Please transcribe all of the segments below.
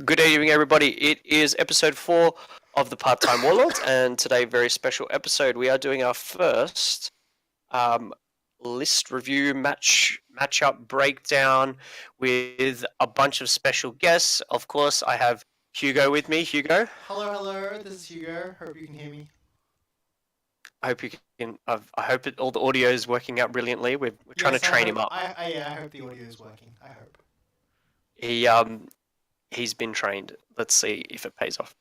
Good evening, everybody. It is episode 4 of the Part-Time Warlords, and today, very special episode. We are doing our first list review matchup breakdown with a bunch of special guests. Of course, I have Hugo with me. Hugo, Hello, this is Hugo. Hope you can hear me. I hope you can. I hope all the audio is working out brilliantly. We're trying to Yes, I train hope. him up. I hope the audio is working. I hope. He's been trained. Let's see if it pays off.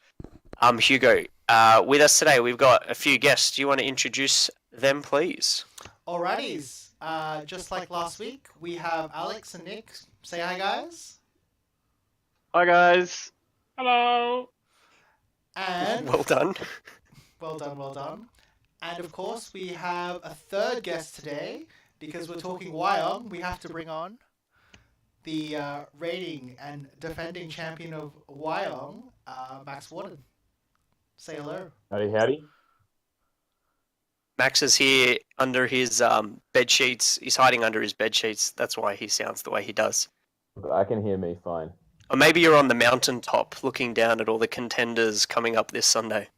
Hugo, with us today, we've got a few guests. Do you want to introduce them, please? Alrighties. Just like last week, we have Alex and Nick. Say hi, guys. Hi guys. Hello. And Well done. well done. And of course, we have a third guest today because we're talking Wyong. We have to bring on the reigning and defending champion of Wyong, Max Warden. Say hello. Howdy. Max is here under his bed sheets. He's hiding under his bed sheets. That's why he sounds the way he does. I can hear me fine. Or maybe you're on the mountaintop looking down at all the contenders coming up this Sunday.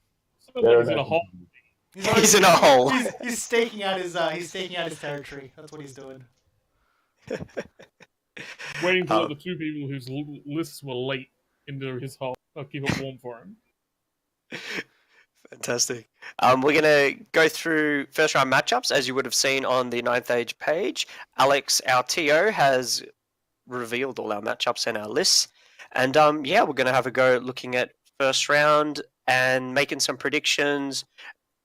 Someone like he's in a hole. He's in a hole. He's staking out his territory. That's what he's doing. Waiting to let the two people whose lists were late into his hole. I'll keep it warm for him. Fantastic. We're going to go through first round matchups, as you would have seen on the Ninth Age page. Alex, our TO, has revealed all our matchups and our lists. And we're going to have a go looking at first round and making some predictions.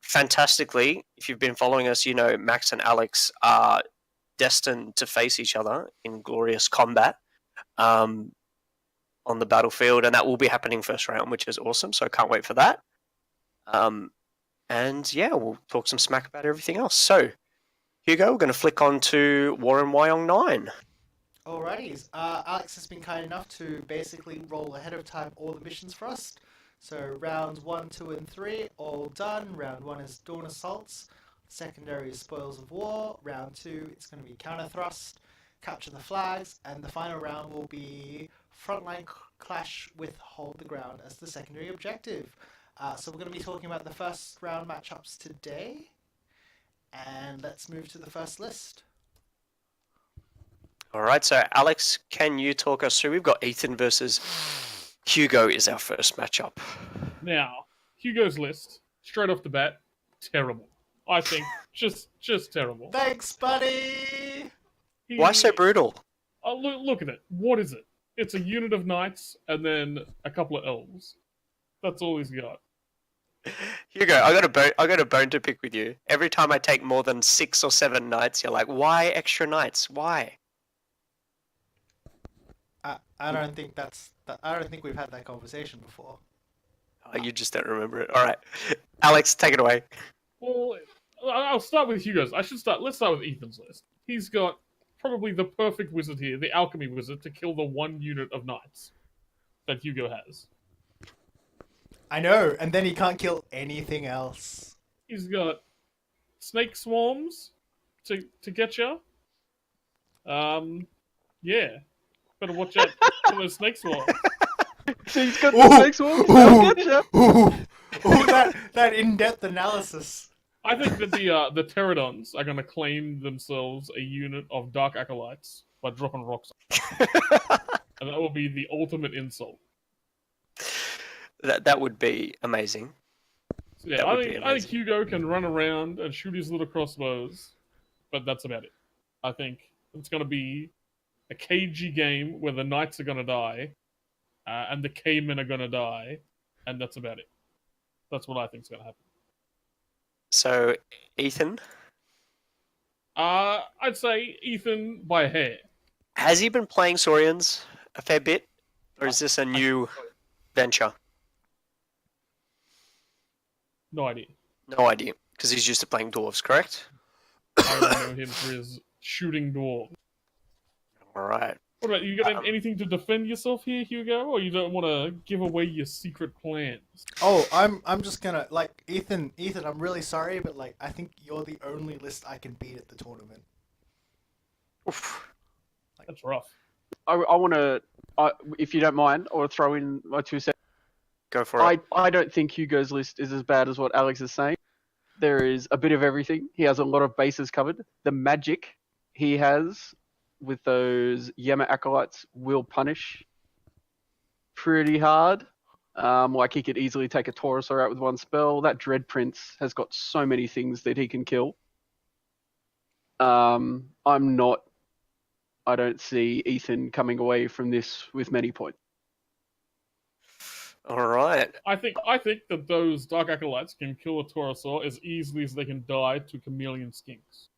Fantastically, if you've been following us, you know Max and Alex are destined to face each other in glorious combat on the battlefield, and that will be happening first round, which is awesome. So I can't wait for that. We'll talk some smack about everything else. So, Hugo, we're going to flick on to Wyong IX. Alrighties. Alex has been kind enough to basically roll ahead of time all the missions for us. So rounds 1, 2, and 3 all done. Round 1 is Dawn Assaults. Secondary is Spoils of War. Round 2 it's going to be Counter Thrust, Capture the Flags, and the final round will be Frontline Clash with Hold the Ground as the secondary objective. So we're going to be talking about the first round matchups today. And let's move to the first list. All right, so Alex, can you talk us through? We've got Ethan versus Hugo is our first matchup. Now, Hugo's list, straight off the bat, terrible. I think just terrible. Thanks, buddy! Why so brutal? Look at it. What is it? It's a unit of knights and then a couple of elves. That's all he's got. Hugo, I got a bone to pick with you. Every time I take more than 6 or 7 knights, you're like, why extra knights? Why? I don't think we've had that conversation before. Oh, you just don't remember it. All right, Alex, take it away. Well, I'll start with Hugo's. Let's start with Ethan's list. He's got probably the perfect wizard here, the alchemy wizard, to kill the one unit of knights that Hugo has. I know, and then he can't kill anything else. He's got snake swarms to get you. Yeah. Better watch out for those snake swarms. He's got the snake swarms. I'll get ya. That in-depth analysis. I think that the pterodons are going to claim themselves a unit of dark acolytes by dropping rocks. And that will be the ultimate insult. That would be amazing. So yeah, I think Hugo can run around and shoot his little crossbows, but that's about it. I think it's going to be a cagey game where the knights are going to die, and the K-men are going to die, and that's about it. That's what I think is going to happen. So, Ethan? I'd say Ethan by a hair. Has he been playing Saurians a fair bit? Or is this a new venture? No idea. No idea. Because he's used to playing dwarves, correct? I only know him for his shooting dwarf. Alright. What about you? Got anything to defend yourself here, Hugo, or you don't want to give away your secret plans? Oh, I'm just gonna Ethan. I'm really sorry, but I think you're the only list I can beat at the tournament. Oof. That's rough. I want to if you don't mind, or throw in my 2 cents. Go for it. I don't think Hugo's list is as bad as what Alex is saying. There is a bit of everything. He has a lot of bases covered. The magic he has with those Yama acolytes will punish pretty hard. Like he could easily take a Taurosaur out with one spell. That Dread Prince has got so many things that he can kill. I don't see Ethan coming away from this with many points. All right. I think that those Dark Acolytes can kill a Taurosaur as easily as they can die to Chameleon Skinks.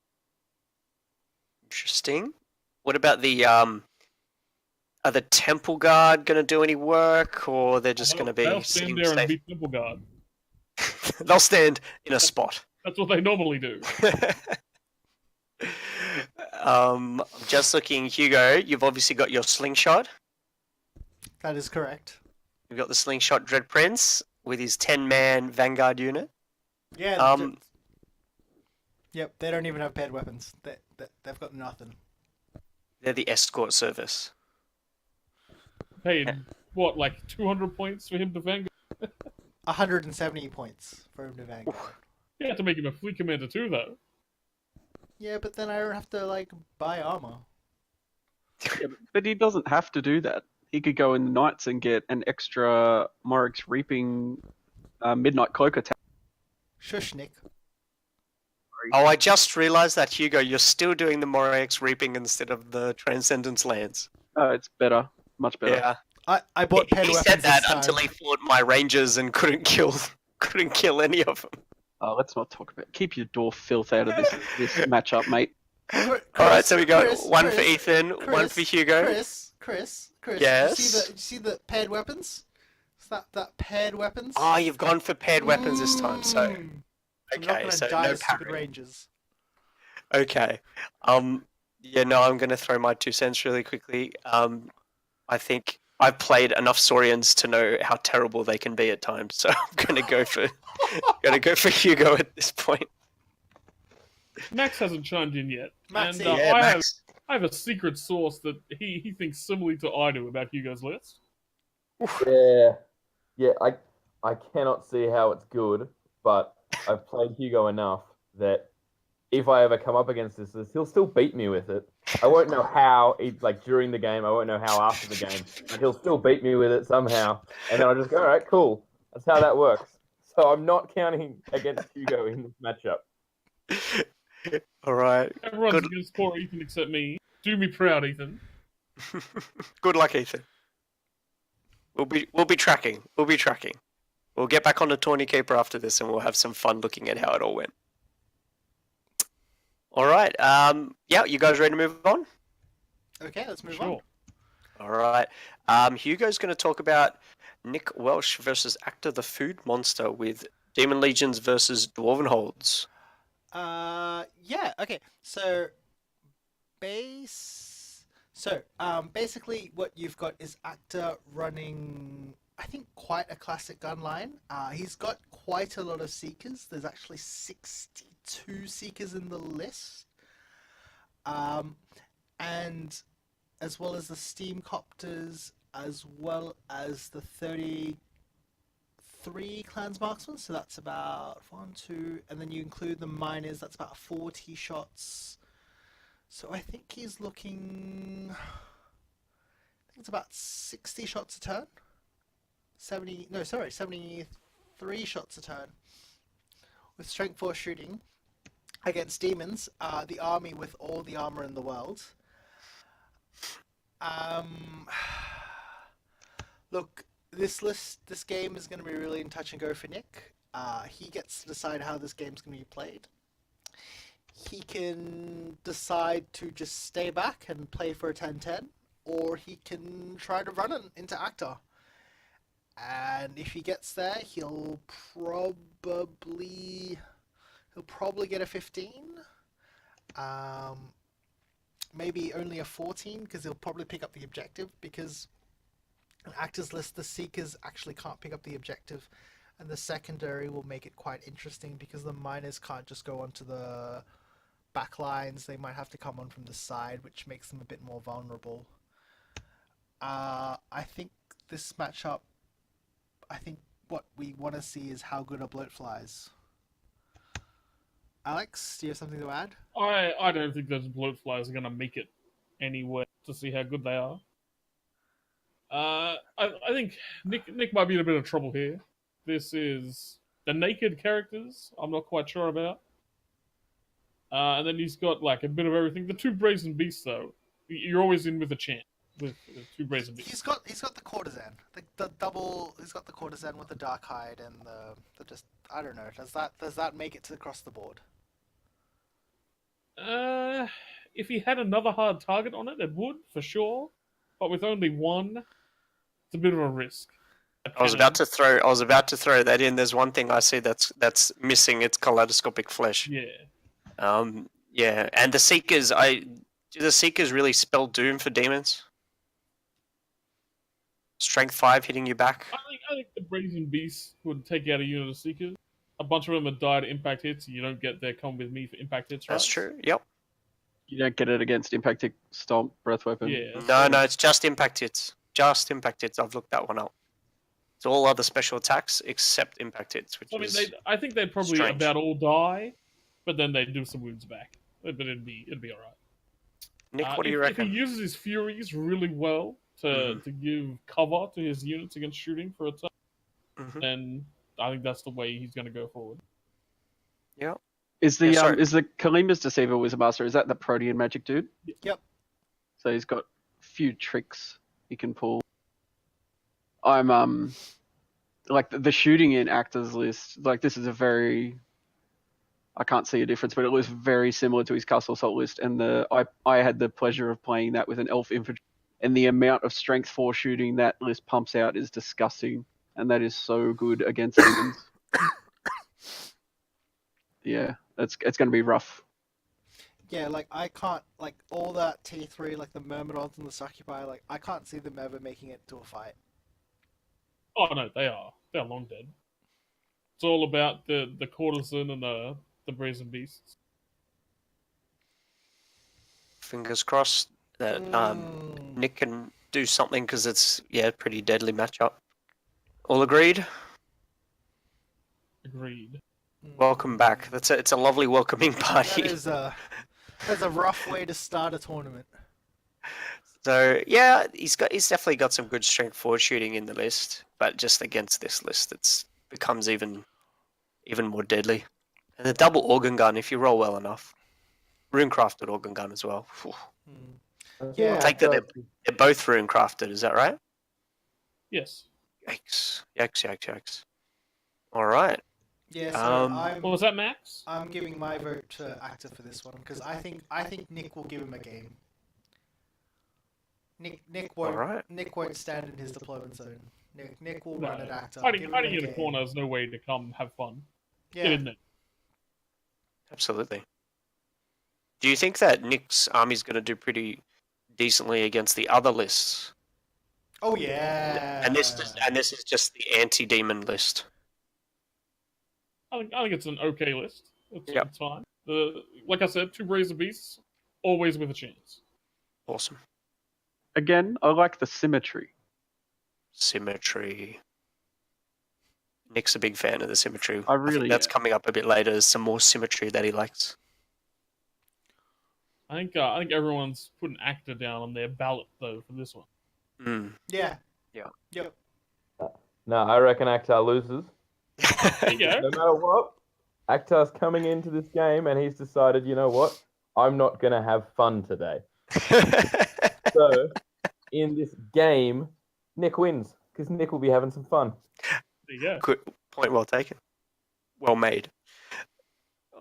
Interesting. What about the are the Temple Guard going to do any work, or they're just going to be They'll stand sitting there and safe? beat Temple Guard. They'll stand in a spot. That's what they normally do. Just looking, Hugo, you've obviously got your slingshot. That is correct. You've got the slingshot Dread Prince with his 10-man Vanguard unit. Yeah. Yep, they don't even have paired weapons. They've got nothing. They're the escort service. Paid, what, like 200 points for him to Vanguard? 170 points for him to Vanguard. You have to make him a fleet commander too, though. Yeah, but then I don't have to, like, buy armor. Yeah, but he doesn't have to do that. He could go in the Knights and get an extra Morix Reaping Midnight Cloak attack. Shush, Nick. Oh, I just realised that, Hugo, you're still doing the Morax Reaping instead of the Transcendence Lands. Oh, it's better. Much better. Yeah. I bought paired He weapons said that this time. until he fought my Rangers and couldn't kill any of them. Oh, let's not talk about. Keep your door filth out of this matchup, mate. All right, so we got Chris, one for Chris, Ethan, one for Hugo. Chris. Yes? You see the paired weapons? Is that paired weapons? Oh, you've gone for paired weapons this time, so I'm not okay, gonna so die no to stupid parry. rangers. Okay. Yeah, no, I'm going to throw my 2 cents really quickly. I think I've played enough Saurians to know how terrible they can be at times, so I'm going to go for Hugo at this point. Max hasn't chimed in yet. Maxie. And Yeah, Max. I have a secret source that he thinks similarly to I do about Hugo's list. Yeah. I cannot see how it's good, but I've played Hugo enough that if I ever come up against this list, he'll still beat me with it. I won't know how, like during the game, I won't know how after the game, but he'll still beat me with it somehow. And then I'll just go, all right, cool. That's how that works. So I'm not counting against Hugo in this matchup. All right. Everyone's Good. against poor Ethan except me. Do me proud, Ethan. Good luck, Ethan. We'll be tracking. We'll get back on the Tawny Keeper after this, and we'll have some fun looking at how it all went. All right. Yeah, you guys ready to move on? Okay, let's move Sure. on. All right. Hugo's going to talk about Nick Welsh versus Actor the Food Monster with Demon Legions versus Dwarven Holds. Yeah, okay. So basically what you've got is Actor running, I think, quite a classic gun line. He's got quite a lot of Seekers. There's actually 62 Seekers in the list. And as well as the Steam Copters, as well as the 33 Clans Marksmen, so that's about 1, 2, and then you include the miners, that's about 40 shots. So I think he's looking, I think it's about 60 shots a turn. 73 shots a turn. With Strength 4 shooting against demons, the army with all the armor in the world. Look, this game is going to be really in touch and go for Nick. He gets to decide how this game's going to be played. He can decide to just stay back and play for a 10-10, or he can try to run it into Actor. And if he gets there, he'll probably get a 15. Maybe only a 14, because he'll probably pick up the objective, because in Actor's list, the Seekers actually can't pick up the objective, and the secondary will make it quite interesting, because the miners can't just go onto the back lines. They might have to come on from the side, which makes them a bit more vulnerable. I think this matchup. I think what we want to see is how good a bloat flies. Alex, do you have something to add? I don't think those bloat flies are going to make it anywhere to see how good they are. I think Nick might be in a bit of trouble here. This is the naked characters. I'm not quite sure about. And then he's got like a bit of everything. The two brazen beasts, though, you're always in with a chance with two brazen beasts. He's got the courtesan, the double. He's got the courtesan with the dark hide and the just. I don't know. Does that make it to across the board? If he had another hard target on it, it would for sure. But with only one, it's a bit of a risk. I was about to throw that in. There's one thing I see that's missing. It's kaleidoscopic flesh. Yeah. Yeah, and the Seekers. Do the Seekers really spell doom for demons? Strength 5 hitting you back. I think the brazen beasts would take out a unit of seekers. A bunch of them have died impact hits. You don't get their come with me for impact hits, right? That's true. Yep. You don't get it against impact hit, stomp, breath weapon. Yeah. No, it's just impact hits. Just impact hits. I've looked that one up. It's all other special attacks except impact hits, which I think they'd probably strange. about all die, but then they'd do some wounds back. But it'd be all right. Nick, what do you reckon? If he uses his furies really well to give cover to his units against shooting for a turn, then I think that's the way he's going to go forward. Yeah. Is the Kalima's Deceiver Wizard Master, is that the Protean magic dude? Yep. So he's got a few tricks he can pull. I'm like the shooting in actors list, like this is a very, I can't see a difference, but it was very similar to his Castle Assault list, and I had the pleasure of playing that with an elf infantry, and the amount of strength 4 shooting that list pumps out is disgusting, and that is so good against demons. Yeah, it's going to be rough. Yeah, like I can't like all that T3, like the Myrmidons and the Succubi, like I can't see them ever making it to a fight. Oh no, they are. They're long dead. It's all about the courtesan and the brazen beasts. Fingers crossed that Nick can do something because it's a pretty deadly matchup. All agreed? Agreed. Welcome back. It's a lovely welcoming party. That's a rough way to start a tournament. So yeah, he's definitely got some good strength 4 shooting in the list, but just against this list, it becomes even more deadly. And the double organ gun, if you roll well enough, rune crafted organ gun as well. Yeah. I take that they're both rune crafted. Is that right? Yes. Yikes! All right. Yeah, so What was that, Max? I'm giving my vote to Actor for this one because I think Nick will give him a game. Nick won't stand in his deployment zone. Nick will run at Actor. Hiding in a corner is no way to come have fun. Yeah. Get in there. Absolutely. Do you think that Nick's army's going to do pretty decently against the other lists? Oh yeah. And this is just the anti-demon list. I think it's an okay list. It's fine. Like I said, 2 brazen beasts, always with a chance. Awesome. Again, I like the symmetry. Symmetry. Nick's a big fan of the symmetry. I think that's coming up a bit later. There's some more symmetry that he likes. I think everyone's put an actor down on their ballot though for this one. Yeah. Yeah. Yep. No, I reckon Akhtar loses. There you go. No matter what, Akhtar's coming into this game and he's decided, you know what? I'm not going to have fun today. So, in this game, Nick wins because Nick will be having some fun. There you go. Good point, well taken. Well made.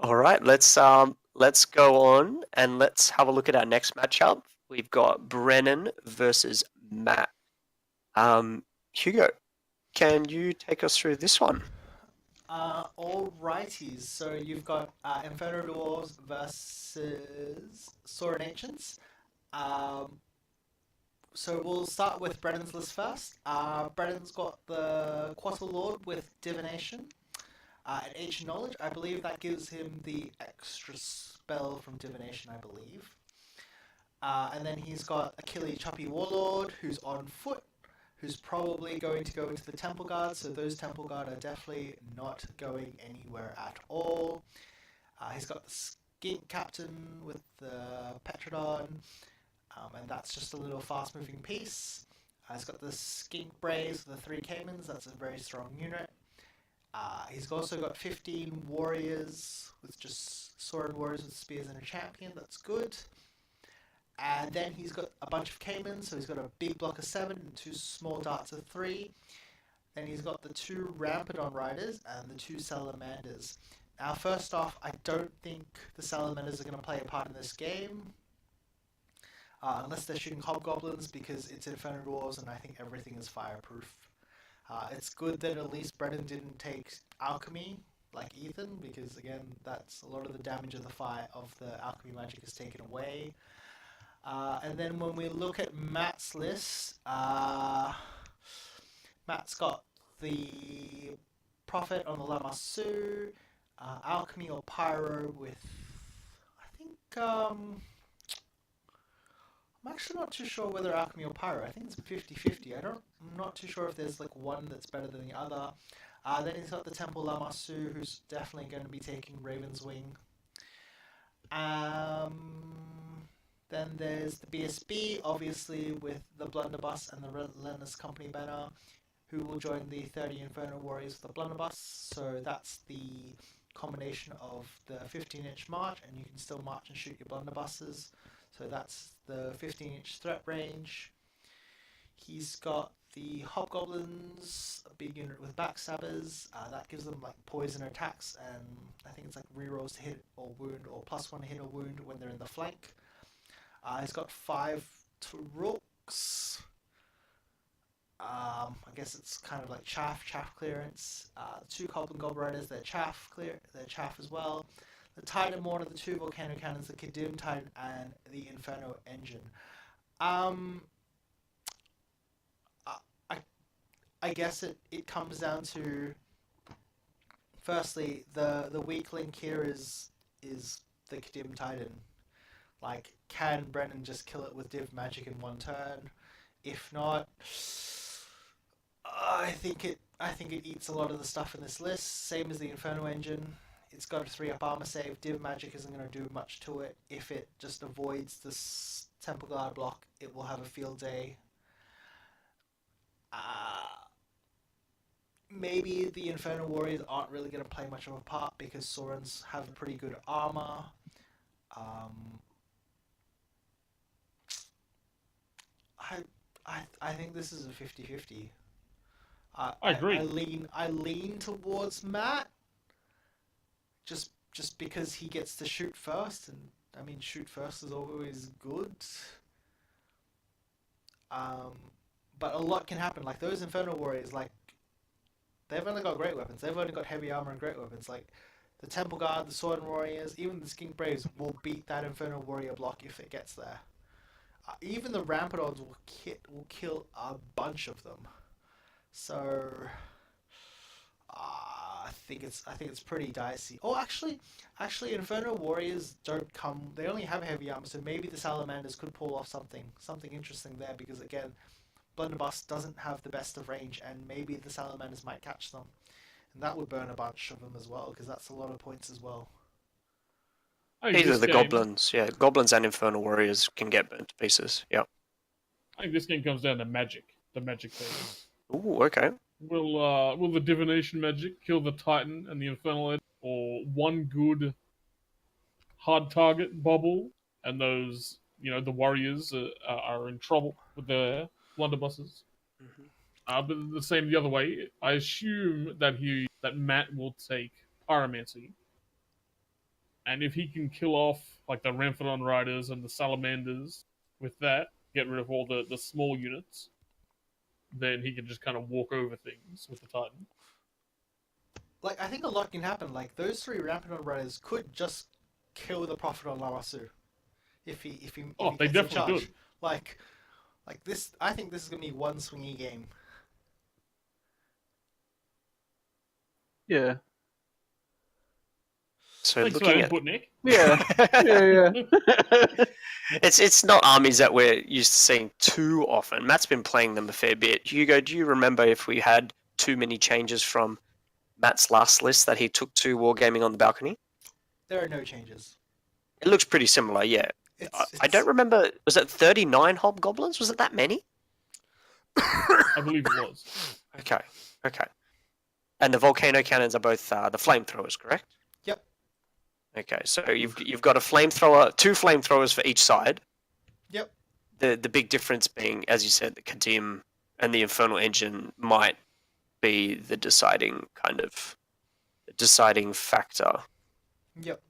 All right, let's go on and let's have a look at our next matchup. We've got Brennan versus Matt. Hugo, can you take us through this one? Alrighties. So you've got Inferno Dwarves versus Sorin Ancients. So we'll start with Brennan's list first. Brennan's got the Quarter Lord with Divination and Ancient Knowledge. I believe that gives him the extra spell from Divination, I believe. And then he's got Achille Choppy Warlord, who's on foot, who's probably going to go into the Temple Guard, so those Temple Guard are definitely not going anywhere at all. He's got the Skink Captain with the Petrodon, and that's just a little fast-moving piece. He's got the Skink Braves with the 3 Caimans, that's a very strong unit. He's also got 15 warriors with just sword warriors with spears and a champion, that's good. And then he's got a bunch of Caimans, so he's got a big block of 7 and 2 small darts of 3. Then he's got the 2 Rampadon Riders and the 2 Salamanders. Now, first off, I don't think the Salamanders are going to play a part in this game. Unless they're shooting Hobgoblins, because it's Inferno Dwarves and I think everything is fireproof. It's good that at least Brennan didn't take Alchemy, like Ethan, because again, that's a lot of the damage of the fire of the Alchemy magic is taken away. And then when we look at Matt's list, Matt's got the Prophet on the Lamassu, Alchemy or Pyro with, I think, I'm actually not too sure whether Alchemy or Pyro. I think it's 50-50. I'm not too sure if there's like one that's better than the other. Then he's got the Temple Lamassu, who's definitely going to be taking Raven's Wing. Then there's the BSB, obviously, with the Blunderbuss and the Relentless Company banner, who will join the 30 Inferno Warriors with the Blunderbuss. So that's the combination of the 15-inch march, and you can still march and shoot your Blunderbusses. So that's the 15-inch threat range. He's got the Hobgoblins, a big unit with Backstabbers. That gives them like poison attacks, and I think it's like rerolls to hit or wound, or +1 hit or wound when they're in the flank. He's got 5 Rooks. I guess it's kind of like chaff clearance. 2 Goblin Riders, they're chaff as well. The Titan Mortar, the 2 Volcano Cannons, the Kadim Titan, and the Inferno Engine. I guess it comes down to, firstly, the weak link here is the Kadim Titan. Like, can Brennan just kill it with Div Magic in one turn? If not, I think it eats a lot of the stuff in this list. Same as the Inferno Engine. It's got a 3-up armor save. Div Magic isn't going to do much to it. If it just avoids this Temple Guard block, it will have a field day. Maybe the Inferno Warriors aren't really going to play much of a part because Saurons have pretty good armor. I think this is a 50-50. I agree. I lean towards Matt, just because he gets to shoot first, and I mean shoot first is always good. But a lot can happen. Like those Inferno Warriors, like they've only got great weapons. They've only got heavy armor and great weapons. Like the Temple Guard, the Sword Warriors, even the Skink Braves will beat that Inferno Warrior block if it gets there. Even the Rampadons will kill a bunch of them. So I think it's pretty dicey. Oh, actually, Inferno Warriors don't come. They only have heavy armor, so maybe the Salamanders could pull off something interesting there. Because again, Blunderbuss doesn't have the best of range, and maybe the Salamanders might catch them, and that would burn a bunch of them as well. Because that's a lot of points as well. Either the goblins, goblins and Infernal Warriors can get burnt to pieces. Yeah. I think this game comes down to magic. The magic phase. Ooh, okay. Will the divination magic kill the Titan and the Infernal Edge, or one good hard target bubble, and those the warriors are in trouble with their blunderbusses? But the same the other way. I assume that Matt will take Pyromancy. And if he can kill off like the Ramphadon Riders and the Salamanders with that, get rid of all the small units, then he can just kind of walk over things with the Titan. Like, I think a lot can happen. Like, those 3 Ramphadon Riders could just kill the Prophet on Lamassu. If he they gets definitely in charge. could. Like this, I think this is going to be one swingy game. Yeah. So Thanks for that looking at input, Nick. Yeah, yeah. it's not armies that we're used to seeing too often. Matt's been playing them a fair bit. Hugo, do you remember if we had too many changes from Matt's last list that he took to Wargaming on the Balcony? There are no changes. It looks pretty similar, yeah. I don't remember. Was it 39 hobgoblins? Was it that many? I believe it was. Okay. And the volcano cannons are both the flamethrowers, correct? Yep. Okay, so you've got a flamethrower, 2 flamethrowers for each side. Yep. The big difference being, as you said, the Kadim and the Infernal Engine might be the deciding factor. Yep.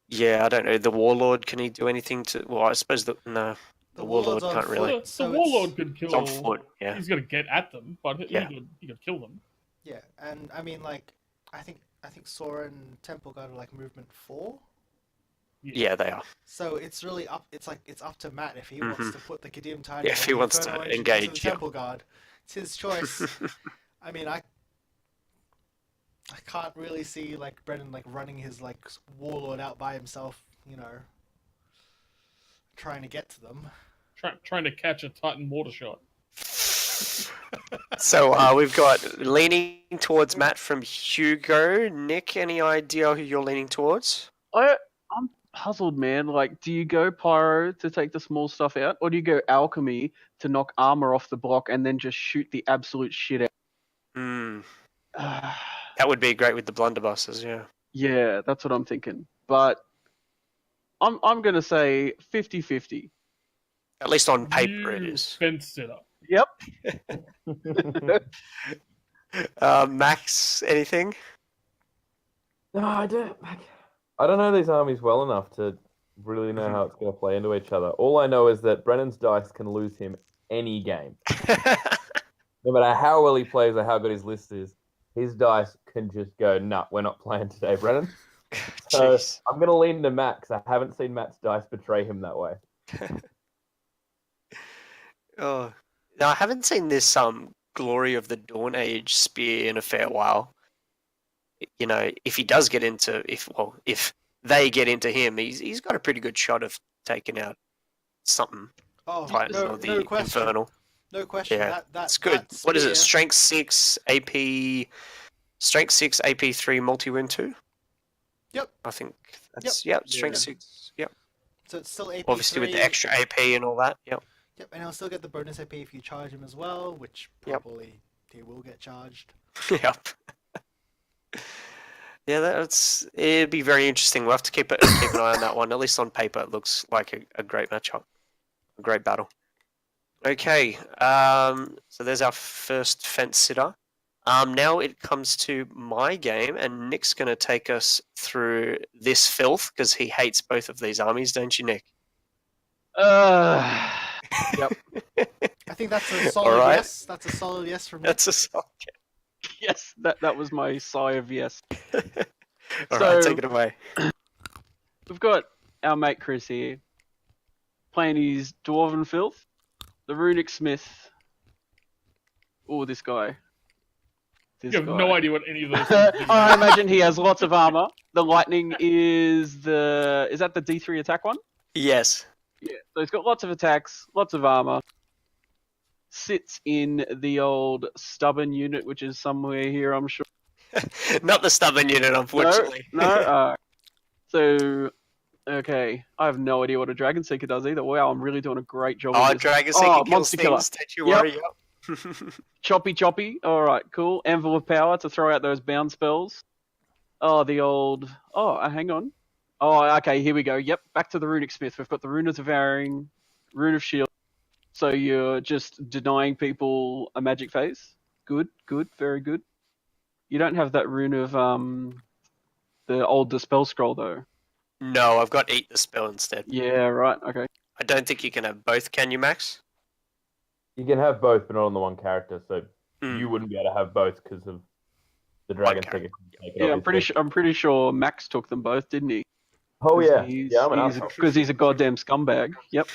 Yeah, I don't know. The Warlord, can he do anything to? Well, I suppose the Warlord Warlord's on can't really. foot, so the Warlord could kill. It's on foot. Yeah. He's gonna get at them, but Yeah. he could kill them. Yeah, and I mean, like, I think Sora and Temple got like movement 4. Yeah, they are. So it's really up. It's up to Matt if he wants to put the Kadim Titan. Yeah, if he wants to engage, the Temple Guard. It's his choice. I mean, I can't really see like Brennan like running his like Warlord out by himself. You know, trying to get to them. Trying to catch a Titan mortar shot. So we've got leaning towards Matt from Hugo. Nick, any idea who you're leaning towards? I'm puzzled, man. Like, do you go Pyro to take the small stuff out, or do you go Alchemy to knock armor off the block and then just shoot the absolute shit out? That would be great with the blunderbusses, yeah. Yeah, that's what I'm thinking. But I'm gonna say 50-50. At least on paper it You is. fence sitter. Yep. Max, anything? No, I don't. I don't know these armies well enough to really know how it's going to play into each other. All I know is that Brennan's dice can lose him any game. No matter how well he plays or how good his list is, his dice can just go, nah, we're not playing today, Brennan. So Jeez. I'm going to lean to Matt because I haven't seen Matt's dice betray him that way. Oh, now I haven't seen this Glory of the Dawn Age spear in a fair while. You know, if he does get into, if they get into him, he's got a pretty good shot of taking out something. Oh, Titan or the no question. Infernal. No question. Yeah, That's good. that What is it? spear- Strength 6 AP, Strength 6 AP 3 multi-win 2. Yep. I think that's yep. Strength Yeah. 6. Yep. So it's still AP. Obviously with the 3. extra AP and all that. Yep. Yep, and he'll still get the bonus AP if you charge him as well, which Yep. probably he will get charged. Yep. Yeah, it'd be very interesting. We'll have to keep an eye on that one. At least on paper, it looks like a great matchup, a great battle. Okay, so there's our first fence sitter. Now it comes to my game, and Nick's going to take us through this filth because he hates both of these armies, don't you, Nick? Yep. I think that's a solid Alright. yes. That's a solid yes from me. That's a solid. Yes, that was my sigh of yes. All So- right, take it away. We've got our mate Chris here playing his Dwarven Filth, the Runic Smith. Oh, this guy. This You have guy. no idea what any of those things do. I imagine he has lots of armor. The lightning is that the D3 attack one? Yes. Yeah. So he's got lots of attacks, lots of armor. Sits in the old stubborn unit, which is somewhere here, I'm sure. Not the stubborn unit, unfortunately. No. So, okay. I have no idea what a Dragon Seeker does either. Wow, I'm really doing a great job. Oh, with this. Dragon Seeker kills Monster Killer. things. Don't you Yep. worry. Yep. Choppy. All right, cool. Anvil of Power to throw out those bound spells. Oh, the old. Oh, hang on. Oh, okay. Here we go. Yep, back to the Runic Smith. We've got the Rune of Devouring, Rune of Shield. So you're just denying people a magic phase. Good, very good. You don't have that Rune of the old Dispel Scroll though. No, I've got Eat the Spell instead. Yeah, right. Okay. I don't think you can have both, can you, Max? You can have both, but not on the one character. So Hmm. you wouldn't be able to have both because of the Dragon character. Seeker. Yeah, I'm pretty sure Max took them both, didn't he? Oh yeah, He's, yeah. I'm an asshole. because he's a goddamn scumbag. Yep.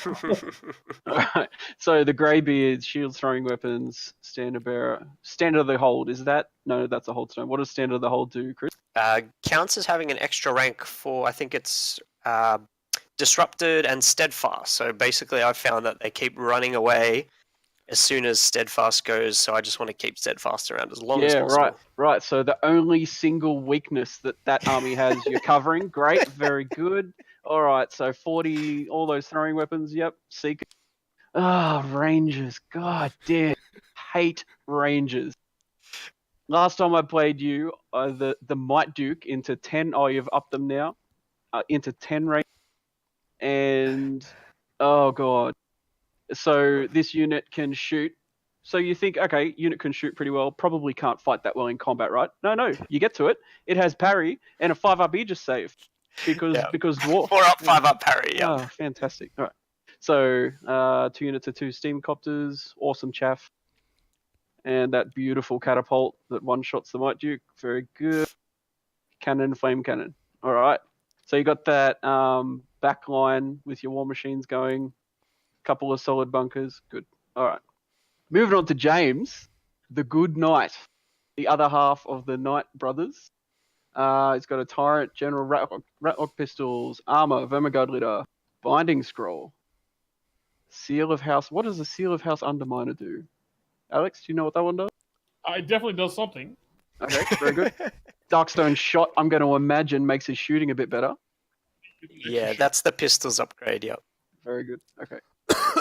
Alright, so the Greybeards, shield throwing weapons, standard bearer, standard of the hold. Is that no? That's a hold stone. What does standard of the hold do, Chris? counts as having an extra rank for, I think it's disrupted and steadfast. So basically, I've found that they keep running away as soon as steadfast goes. So I just want to keep steadfast around as long as possible. Right. So the only single weakness that army has, you're covering. Great, very good. All right, so 40, all those throwing weapons. Yep, seek. Rangers. God damn, hate Rangers. Last time I played you, the Might Duke into 10. Oh, you've upped them now. Into 10 range. And oh god. So this unit can shoot. So you think, okay, unit can shoot pretty well. Probably can't fight that well in combat, right? No. You get to it. It has parry and a 5-up Aegis save because dwarf. 4-up, 5-up parry. Yeah. Oh, fantastic. All right. So 2 units of 2 steam copters. Awesome chaff. And that beautiful catapult that one-shots the Might Duke. Very good. Cannon, flame cannon. All right. So you got that back line with your war machines going. Couple of solid bunkers. Good. All right. Moving on to James, the Good Knight, the other half of the Knight brothers. He's got a Tyrant, General Ratlock pistols, armor, Vermigard litter, binding scroll, Seal of House. What does the Seal of House Underminer do? Alex, do you know what that one does? It definitely does something. Okay, very good. Darkstone shot, I'm going to imagine, makes his shooting a bit better. Yeah, that's the pistols upgrade. Yep. Very good. Okay.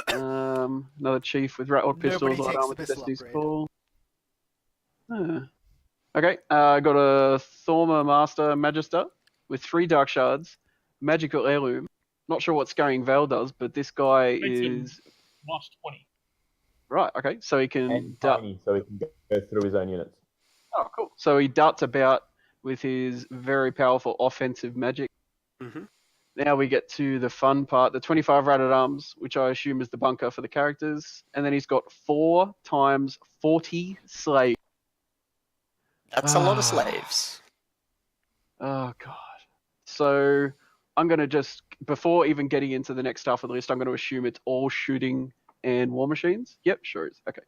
Another chief with Ratlock pistols, light armor, Destiny's Call. Okay, I got a Thorma Master Magister with 3 Dark Shards, Magical Heirloom. Not sure what Scurrying Veil does, but this guy is March 20. Right. Okay, so he can And tiny, so he can go through his own units. Oh, cool. So he darts about with his very powerful offensive magic. Mm-hmm. Now we get to the fun part, the 25 Rat at Arms, which I assume is the bunker for the characters. And then he's got 4 times 40 slaves. That's a lot of slaves. Oh, God. So I'm going to just, before even getting into the next stuff on the list, I'm going to assume it's all shooting and war machines. Yep, sure is. Okay.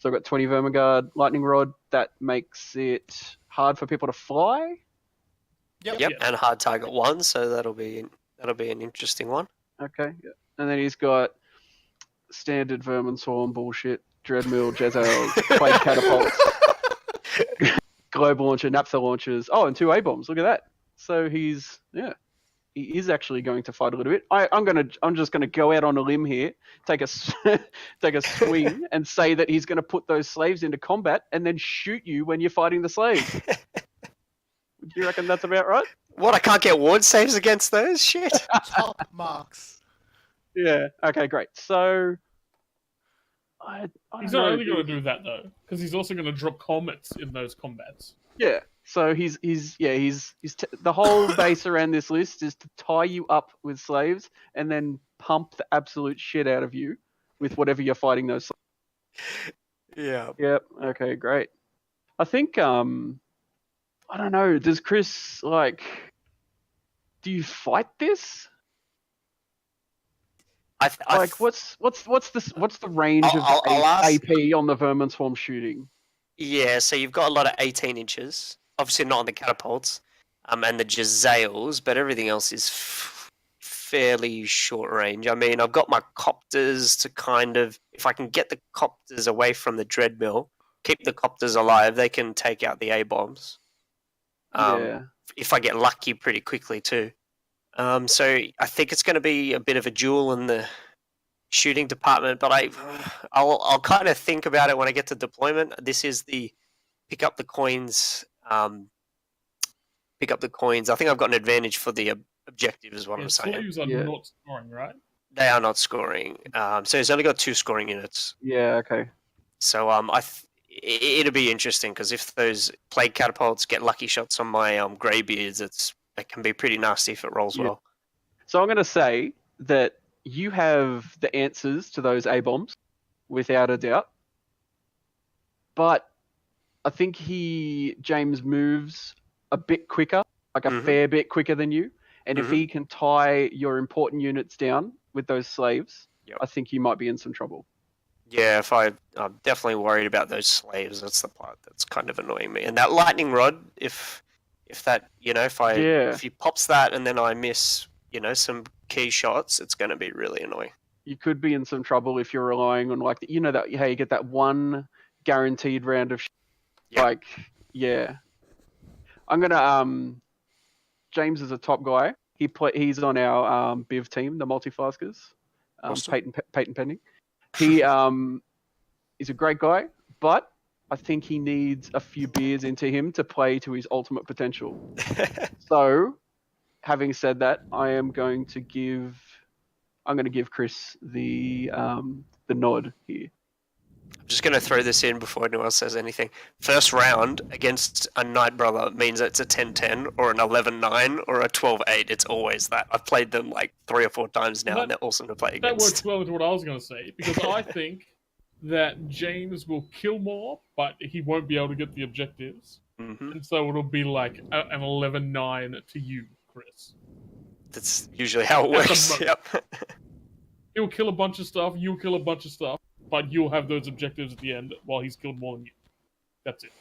So I've got 20 Vermigard, Lightning Rod. That makes it hard for people to fly. Yep, and hard target 1, so that'll be an interesting one. Okay, yeah. And then he's got standard Vermin Swarm bullshit, Dreadmill, Jezzails, Quake Catapults, Globe Launcher, Naphtha Launchers. Oh, and 2 A-Bombs. Look at that. So he is actually going to fight a little bit. I'm just gonna go out on a limb here, take a swing, and say that he's gonna put those slaves into combat and then shoot you when you're fighting the slaves. Do you reckon that's about right? What, I can't get ward saves against those? Shit. Top marks. Yeah. Okay, great. So He's not only going to do that though, because he's also going to drop comets in those combats. Yeah. So he's the whole base around this list is to tie you up with slaves and then pump the absolute shit out of you with whatever you're fighting those slaves. Yeah. Yep. Okay, great. I think I don't know, does Chris do you fight this? What's the range of AP on the Vermin Swarm shooting? Yeah, so you've got a lot of 18 inches. Obviously not on the catapults, and the Jezzails, but everything else is fairly short range. I mean, I've got my copters to kind of, if I can get the copters away from the Dreadmill, keep the copters alive, they can take out the A-bombs. If I get lucky pretty quickly too. So I think it's going to be a bit of a duel in the shooting department, but I'll kind of think about it when I get to deployment. This is the pick up the coins. Pick up the coins. I think I've got an advantage for the objective, is what I'm saying. Slaves are not scoring, right? They are not scoring. So it's only got 2 scoring units. Yeah. Okay. So it'll be interesting because if those plague catapults get lucky shots on my greybeards, it can be pretty nasty if it rolls well. So I'm going to say that you have the answers to those A-bombs, without a doubt. But I think James moves a bit quicker, like a fair bit quicker than you. And if he can tie your important units down with those slaves, I think you might be in some trouble. Yeah, I'm definitely worried about those slaves. That's the part that's kind of annoying me. And that lightning rod, if If that, Yeah. if he pops that and then I miss, some key shots, it's going to be really annoying. You could be in some trouble if you're relying on that how you get that one guaranteed round of Yeah. yeah. I'm gonna James is a top guy. He's on our Biv team, the Multiflaskers. Awesome. Peyton Pending. He is a great guy, but I think he needs a few beers into him to play to his ultimate potential. So, having said that, I'm going to give Chris the nod here. I'm just going to throw this in before anyone else says anything. First round against a Knight Brother means it's a 10-10 or an 11-9 or a 12-8. It's always that. I've played them like 3 or 4 times now, and they're awesome to play That against. works well with what I was going to say, because I think that James will kill more, but he won't be able to get the objectives. Mm-hmm. And so it'll be like an 11-9 to you, Chris. That's usually how it works. Yep. He'll kill a bunch of stuff, you'll kill a bunch of stuff, but you'll have those objectives at the end while he's killed more than you. That's it.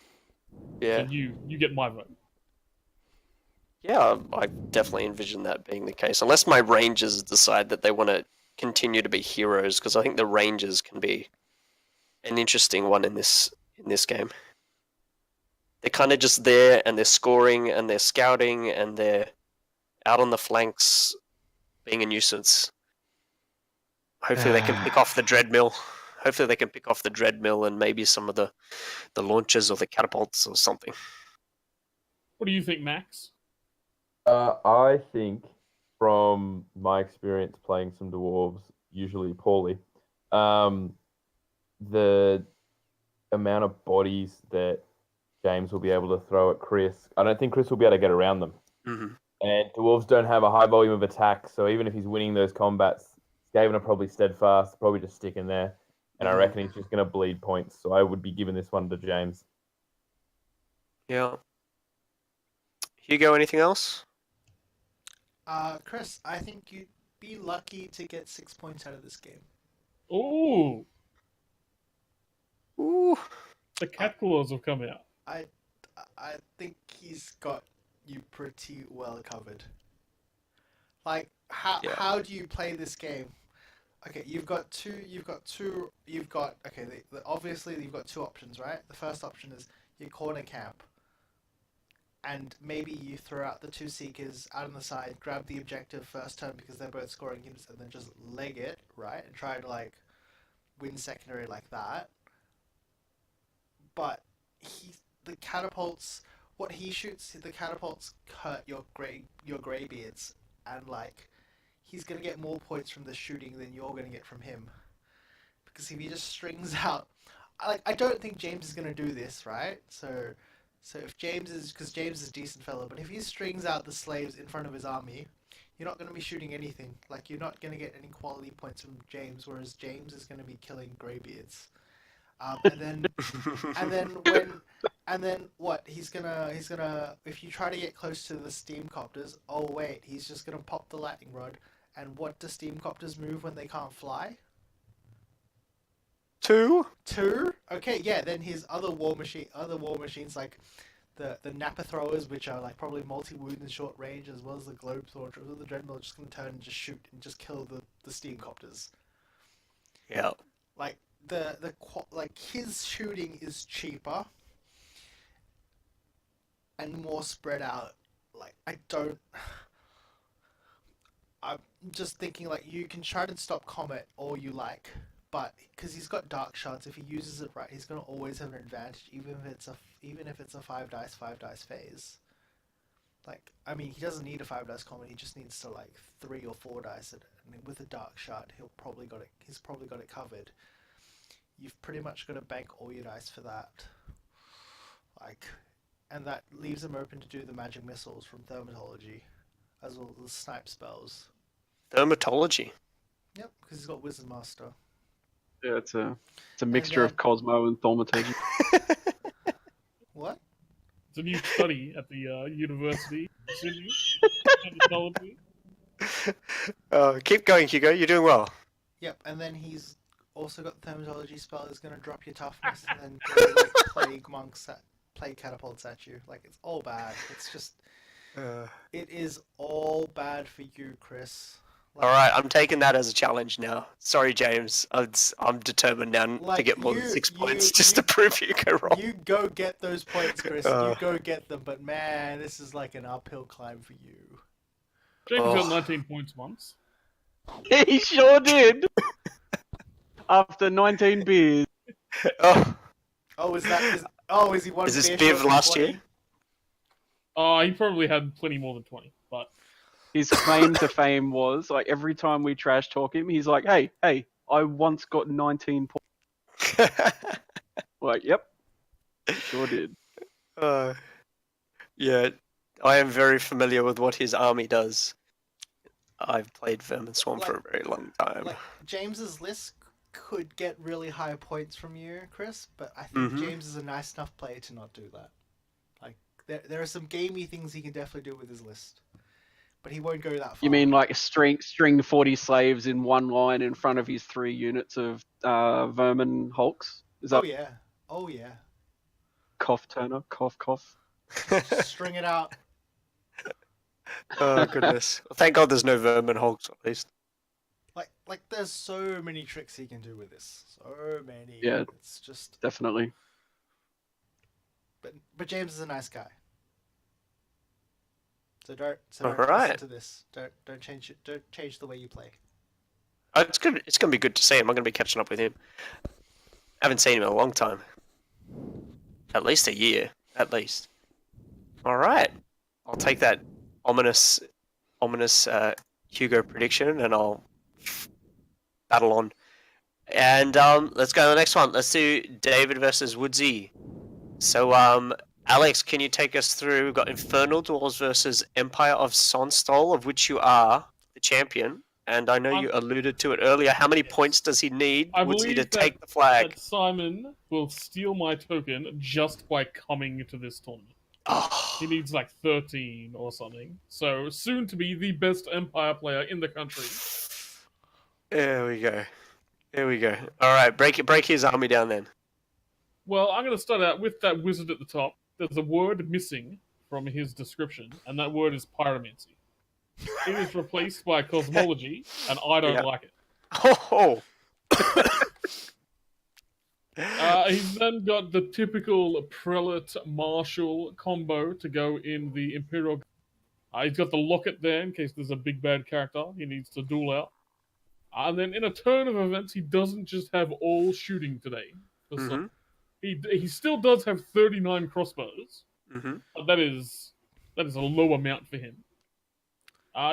Yeah. So you get my vote. Yeah, I definitely envision that being the case. Unless my Rangers decide that they want to continue to be heroes, because I think the Rangers can be an interesting one in this game. They're kind of just there, and they're scoring, and they're scouting, and they're out on the flanks being a nuisance. Hopefully they can pick off the Dreadmill. Hopefully they can pick off the Dreadmill and maybe some of the launchers or the catapults or something. What do you think, Max? I think, from my experience playing some dwarves, usually poorly, the amount of bodies that James will be able to throw at Chris, I don't think Chris will be able to get around them. Mm-hmm. And dwarves don't have a high volume of attack, so even if he's winning those combats, Skaven are probably steadfast, probably just sticking there. And I reckon he's just going to bleed points. So I would be giving this one to James. Yeah. Hugo, anything else? Chris, I think you'd be lucky to get 6 points out of this game. Ooh. Ooh. The cat claws have come out. I think he's got you pretty well covered. Like, how do you play this game? Okay, obviously you've got 2 options, right? The first option is you corner camp, and maybe you throw out the 2 Seekers out on the side, grab the objective first turn because they're both scoring hits, and then just leg it, right? And try to, like, win secondary like that. But the catapults, what he shoots, the catapults hurt your greybeards, and, like, he's going to get more points from the shooting than you're going to get from him. Because if he just strings out... I don't think James is going to do this, right? So if James is... Because James is a decent fellow, but if he strings out the slaves in front of his army, you're not going to be shooting anything. Like, you're not going to get any quality points from James, whereas James is going to be killing greybeards. And then what? He's gonna if you try to get close to the steam copters, oh wait, he's just gonna pop the lightning rod. And what do steam copters move when they can't fly? 2? 2? Okay, yeah. Then his other war machines like the Nappa throwers, which are like probably multi-wound and short range, as well as the globe launcher, the Dreadnought, are just gonna turn and just shoot and just kill the steam copters. Yeah. Like his shooting is cheaper and more spread out. Like, I'm just thinking, like, you can try to stop Comet all you like, but because he's got Dark Shards, if he uses it right, he's gonna always have an advantage, even if it's a 5 dice phase. Like, I mean, he doesn't need a 5 dice Comet. He just needs to, like, 3 or 4 dice it, and with a Dark Shard, he's probably got it covered. You've pretty much got to bank all your dice for that. Like, and that leaves him open to do the magic missiles from Thermatology, as well as snipe spells. Thermatology? Yep, because he's got Wizard Master. Yeah, it's a mixture of Cosmo and Thaumaturgy. What? It's a new study at the University of Sydney. Keep going, Hugo. You're doing well. Yep, and then he's also got the Thermatology spell is going to drop your toughness and then go like play catapults at you. Like, it's all bad. It's just, Uh, it is all bad for you, Chris. all right, I'm taking that as a challenge now. Sorry, James. I'm determined now to Like, get more than you- 6 you- points just you- to prove you go wrong. You go get those points, Chris. Uh. You go get them. But man, this is like an uphill climb for you. James Oh. got 19 points once. He sure did. After 19 beers. Oh, Oh, is he one Is this beer Biv short of last 20? year? He probably had plenty more than 20, but His claim to fame was like every time we trash talk him, he's like, "Hey, I once got 19 points." Like, yep, sure did. Yeah, I am very familiar with what his army does. I've played Vermin Swarm for a very long time. Like, James's list could get really high points from you, Chris, but I think Mhm. James is a nice enough player to not do that. Like, there are some gamey things he can definitely do with his list, but he won't go that far. You mean like string 40 slaves in one line in front of his 3 units of vermin hulks? Is that Oh yeah. cough Turner? Cough. String it out. Oh goodness! Well, thank God there's no Vermin Hulks at least. Like, there's so many tricks he can do with this. So many. Yeah. It's just. Definitely. But James is a nice guy. So don't Alright. listen to this. Don't change it. Don't change the way you play. Oh, it's good. It's gonna be good to see him. I'm gonna be catching up with him. Haven't seen him in a long time. At least a year. At least. All right. I'll take that ominous Hugo prediction, and I'll battle on. And let's go to the next one. Let's do David versus Woodsy. So Alex, can you take us through? We've got Infernal Dwarves versus Empire of Sonstol, of which you are the champion. And I know you alluded to it earlier. How many points does he need, I Woodsy, to believe take the flag? that Simon will steal my token just by coming to this tournament. Oh, He needs like 13 or something. So soon to be the best Empire player in the country. there we go. There we go. All right, break his army down then. Well, I'm going to start out with that wizard at the top. There's a word missing from his description, and that word is pyromancy. It is replaced by cosmology, and I don't Yeah. like it. Oh. He's then got the typical prelate marshal combo to go in the Imperial. He's got the locket there in case there's a big bad character he needs to duel out. And then in a turn of events, he doesn't just have all shooting today. Mhm. He still does have 39 crossbows, Mhm. but that is a low amount for him.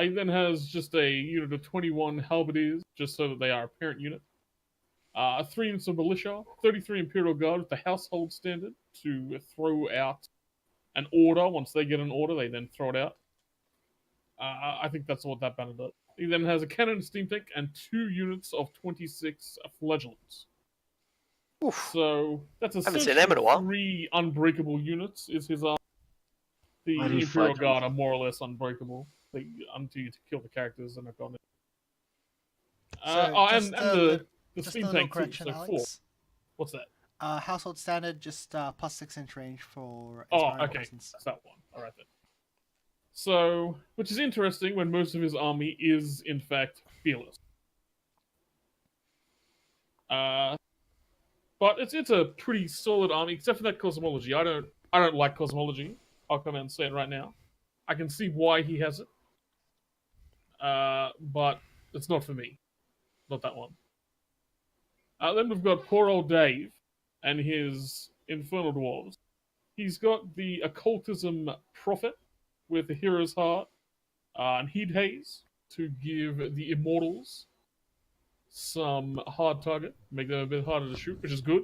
He then has just a unit of 21 halberdiers, just so that they are a parent unit. 3 units of militia, 33 Imperial Guard with the household standard to throw out an order. Once they get an order, they then throw it out. I think that's what that banner does. He then has a cannon, steam tank, and 2 units of 26 flagellants. Oof. So that's Haven't seen them in a essentially while. 3 unbreakable units. Is his army. The Bloody Imperial flagellants. Guard are more or less unbreakable until you kill the characters and have gone in. And the just steam a little tank too. correction, So Alex. 4. What's that? Household standard, just plus 6-inch range for. Oh, inspiring okay. presence. That's that one. All right then. So, which is interesting when most of his army is in fact fearless. But it's a pretty solid army, except for that cosmology. I don't like cosmology. I'll come out and say it right now. I can see why he has it, but it's not for me. Not that one. Then we've got poor old Dave and his Infernal Dwarves. He's got the Occultism Prophet with the Hero's Heart and Heat Haze to give the Immortals some hard target, make them a bit harder to shoot, which is good.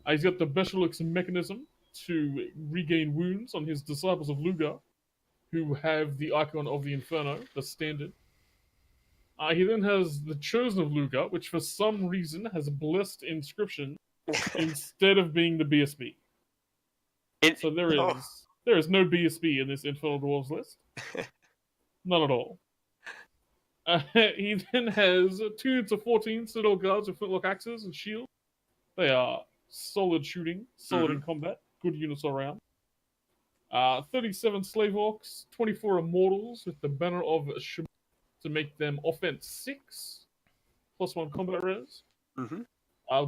He's got the Beshalux Mechanism to regain wounds on his Disciples of Lugar, who have the Icon of the Inferno, the standard. He then has the Chosen of Lugar, which for some reason has a blessed inscription instead of being the BSB. So there is no BSB in this Infernal Dwarves list. None at all. He then has 2 units of 14 Citadel Guards with flintlock axes and shields. They are solid shooting, solid in combat, good units all around. 37 Slave Orcs, 24 Immortals with the banner of Shib to make them offense 6, +1 combat res. Mm-hmm.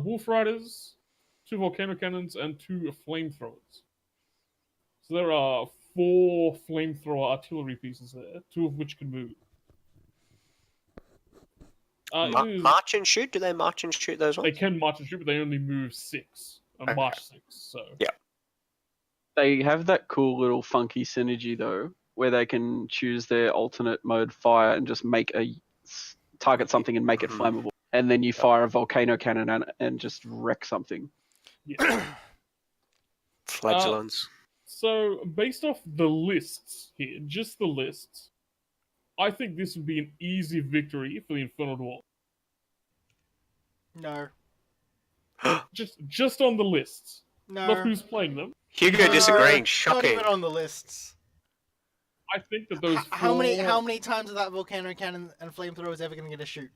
Wolf Riders, 2 Volcano Cannons, and 2 Flamethrowers. So there are 4 Flamethrower artillery pieces there, 2 of which can move. March and shoot? Do they march and shoot those They ones? can march and shoot, but they only move 6. Okay. March 6, so... Yeah. They have that cool little funky synergy though, where they can choose their alternate mode fire and just make target something and make it flammable, and then you fire a volcano cannon and just wreck something. Yeah. Flagellants. So, based off the lists here, just the lists, I think this would be an easy victory for the Infernal Dwarf. No. Just on the lists. No. Not who's playing them. Hugo No, disagreeing. Not Shocking. even on the lists. I think that those How four... many times are that volcano cannon and flamethrower ever going to get a shoot?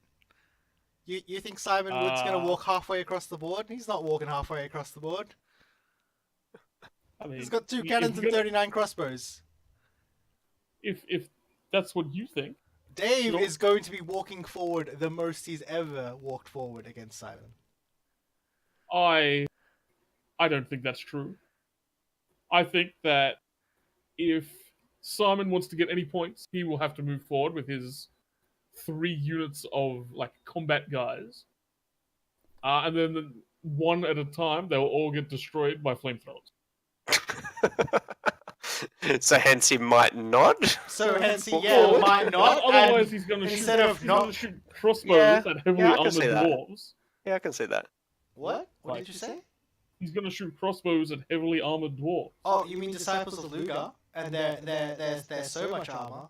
You think Simon Wood's going to walk halfway across the board? He's not walking halfway across the board. I mean, He's got 2 cannons and 39 crossbows. If that's what you think. Dave is going to be walking forward the most he's ever walked forward against Simon. I don't think that's true. I think that if Simon wants to get any points, he will have to move forward with his 3 units of like combat guys. And then one at a time, they'll all get destroyed by flamethrowers. So hence he might not. So hence he, Well, might not. Otherwise, and he's going to shoot, instead of he's gonna not- shoot crossbows Yeah, at heavily I can armored see that. dwarves. Yeah, I can see that. What? What Like- did you say? He's going to shoot crossbows at heavily armored dwarves. Oh, you mean Disciples of Luga? And they're so much armor.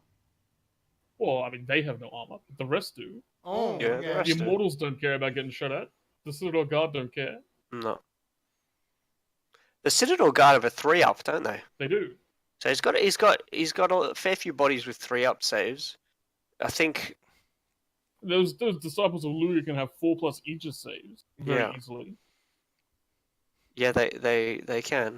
Well, I mean, they have no armor, but the rest do. Oh, Yeah, the rest The do. Immortals don't care about getting shot at. The Citadel Guard don't care. No. The Citadel Guard have a 3-up, don't they? They do. So he's got a fair few bodies with 3-up saves. I think. Those Disciples of Luga can have 4+ Aegis saves very Yeah. easily. Yeah, they can.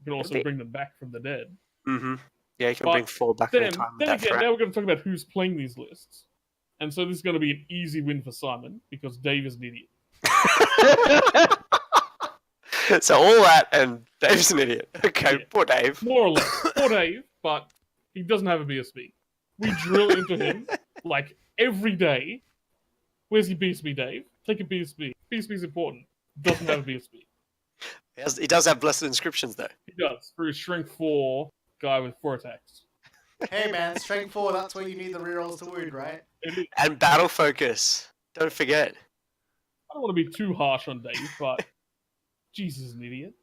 You can also They- bring them back from the dead. Mm-hmm. Yeah, you can But bring 4 back in Then, time with then that again, threat. now we're going to talk about who's playing these lists. And so this is going to be an easy win for Simon, because Dave is an idiot. So all that, and Dave's an idiot. Okay, Yeah. poor Dave. More or less. Poor Dave, but he doesn't have a BSB. We drill into him, like, every day. Where's your BSB, Dave? Take a BSB. BSB's important. Doesn't have a BSB. He does have blessed inscriptions though. He does, for his strength 4 guy with 4 attacks. Hey man, strength 4, that's where you need the rerolls to wound, right? And battle focus. Don't forget. I don't want to be too harsh on Dave, but Jesus, an idiot.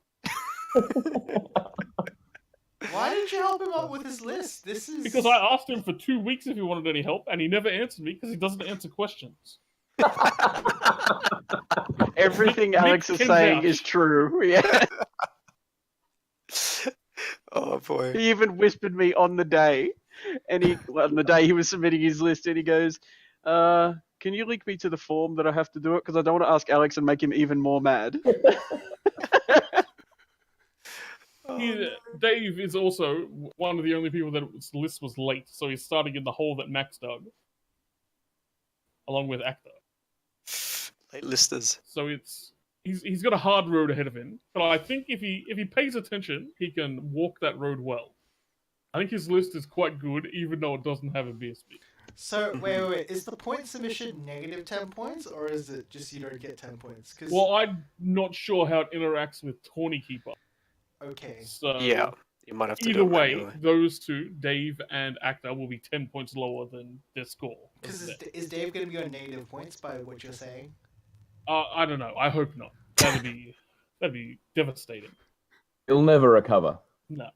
Why didn't you help him out with his list? This is... Because I asked him for 2 weeks if he wanted any help, and he never answered me because he doesn't answer questions. Everything Nick Alex is can saying vouch. is true. Yeah. Oh boy. He even whispered me on the day he was submitting his list, and he goes, "Can you link me to the form that I have to do it? Because I don't want to ask Alex and make him even more mad." Dave is also one of the only people that his list was late, so he's starting in the hole that Max dug, along with Actor. Late listers. So he's got a hard road ahead of him, but I think if he pays attention, he can walk that road well. I think his list is quite good, even though it doesn't have a BSB. So, wait. Is the point submission negative 10 points, or is it just you don't get 10 points? 'Cause... Well, I'm not sure how it interacts with Tawny Keeper. Okay. So Yeah. You might have to either do it way, manually. those two, Dave and Actor, will be 10 points lower than their score. Because is Dave going to be on negative points by what you're saying? I don't know. I hope not. That'd be devastating. He'll never recover. No.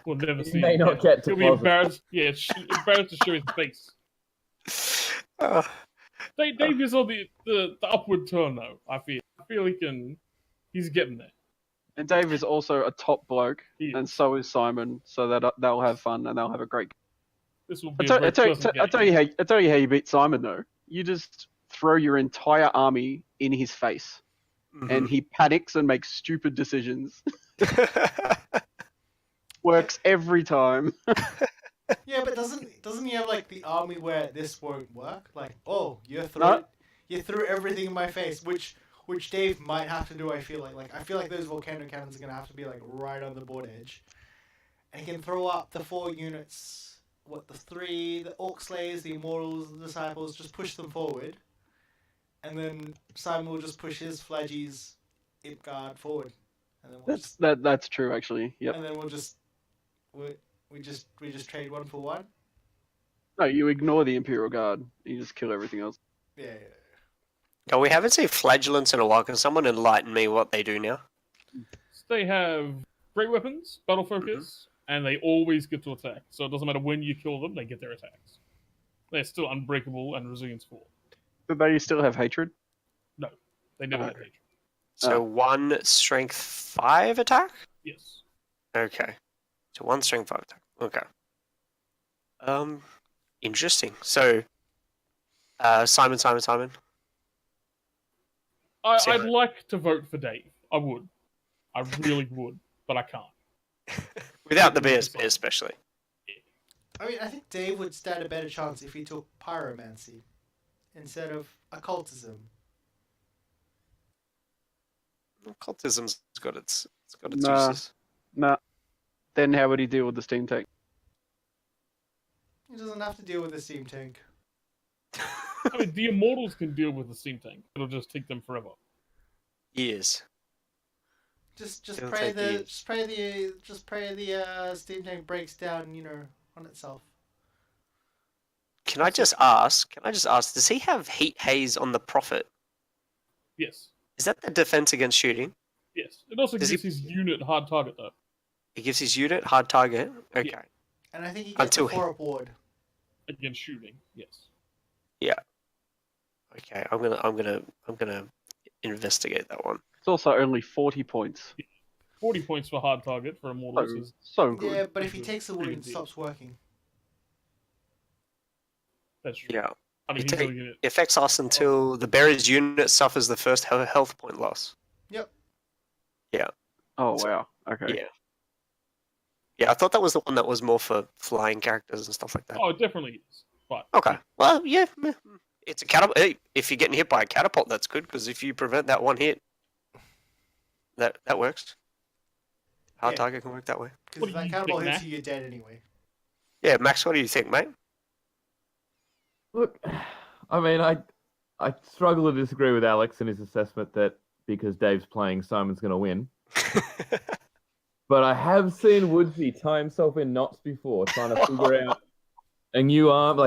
We'll never He see may him not again. get to He'll be closet. embarrassed. Yeah, embarrassed to show his face. Dave is on the upward turn, though, I feel he's getting there. And Dave is also a top bloke, He is. and so is Simon. So that they'll have fun and they'll have a great. This will I be tell, a very pleasant I tell you game. how you beat Simon though. You just throw your entire army in his face, Mhm. and he panics and makes stupid decisions. Works every time. Yeah, but doesn't he have like the army where this won't work? Like, oh, No. you threw everything in my face, which Dave might have to do. I feel like I feel like those volcano cannons are gonna have to be like right on the board edge, and he can throw up the 4 units. What the Orc Slayers, the Immortals, the Disciples, just push them forward, and then Simon will just push his Flaggies, Imp Guard forward, and then That's true actually. Yep. and then we just trade 1 for 1. No, you ignore the Imperial Guard. You just kill everything else. Yeah. No, we haven't seen flagellants in a while. Can someone enlighten me what they do now? They have great weapons, battle focus, and they always get to attack. So it doesn't matter when you kill them, they get their attacks. They're still unbreakable and resilience 4. But they still have hatred. No, they never had Okay. hatred. So 1 strength 5 attack? Yes. Okay. So 1 strength 5 attack. Okay. Interesting. So, Simon. I'd like to vote for Dave. I would. I really would, but I can't. Without the BSB especially. I mean, I think Dave would stand a better chance if he took pyromancy instead of occultism. Occultism's got its Nah. uses. Nah. Then how would he deal with the steam tank? He doesn't have to deal with the steam tank. I mean, the Immortals can deal with the steam tank. It'll just take them forever. Years. Just It'll pray take the steam tank breaks down, on itself. Can I just ask, does he have heat haze on the Prophet? Yes. Is that the defense against shooting? Yes. It also Does gives he- his unit hard target, though. It gives his unit hard target? Okay. Yeah. And I think he gets Until a 4-up ward. Against shooting, yes. Okay, I'm gonna investigate that one. It's also only 40 points. 40 points for hard target for Immortals So, is so good. Yeah, but if he It's a takes the pretty wound, it good stops working. that's true. Yeah. I mean, It he's gonna get it. It affects us until the bearer's unit suffers the first health point loss. Yep. Oh, So- wow. Okay. Yeah. Yeah, I thought that was the one that was more for flying characters and stuff like that. Oh, it definitely is. But Okay. Well, yeah. It's a catapult. Hey, if you're getting hit by a catapult, that's good, because if you prevent that one hit, that works. Hard Yeah. target can work that way. Because What if do that you cannibal think, hits Matt? you, you're dead anyway. Yeah, Max, what do you think, mate? Look, I mean, I struggle to disagree with Alex in his assessment that because Dave's playing, Simon's going to win. But I have seen Woodsy tie himself in knots before, trying to figure out a new arm.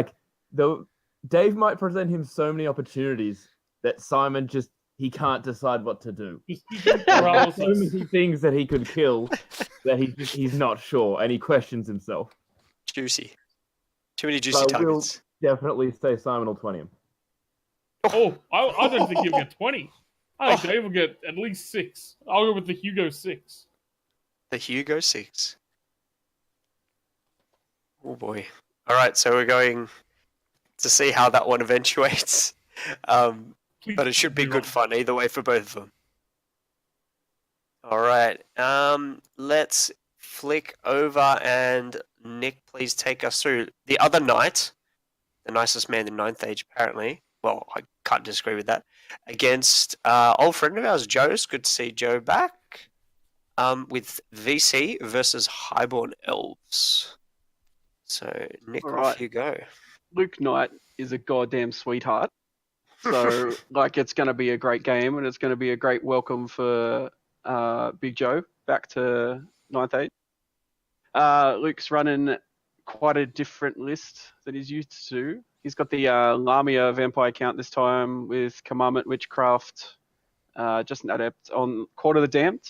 Dave might present him so many opportunities that Simon he can't decide what to do. decision There's so paralysis. many things that he could kill that he's not sure, and he questions himself. Juicy. Too many So juicy I will targets. definitely say Simon will 20 him. Oh, I don't think he'll get 20. I think Dave will get at least 6. I'll go with the Hugo 6. The Hugo 6. Oh boy. Alright, so we're going to see how that one eventuates. Please But it should be wrong. good fun either way for both of them. Alright, let's flick over and Nick, please take us through. The other night, the nicest man in 9th age apparently, well, I can't disagree with that, against old friend of ours, Joe. It's good to see Joe back. With VC versus Highborn Elves. So, Nick, off Alright. you go. Luke Knight is a goddamn sweetheart. So, it's going to be a great game, and it's going to be a great welcome for Big Joe back to 9th age. Luke's running quite a different list than he's used to. He's got the Lamia vampire count this time with Commandment Witchcraft, just an adept on Court of the Damned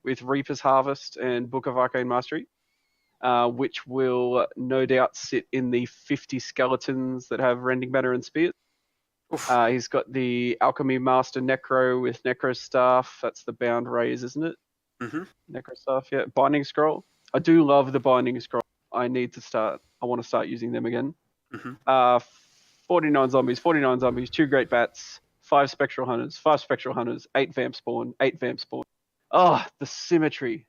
with Reaper's Harvest and Book of Arcane Mastery, which will no doubt sit in the 50 skeletons that have Rending Banner and Spears. Oof. He's got the Alchemy Master Necro with Necro Staff. That's the Bound Rays, isn't it? Mhm. Necro Staff, yeah. Binding Scroll. I do love the Binding Scroll. I want to start using them again. Mhm. 49 zombies, 2 Great Bats, 5 Spectral Hunters, 8 Vamp Spawn. Oh, the symmetry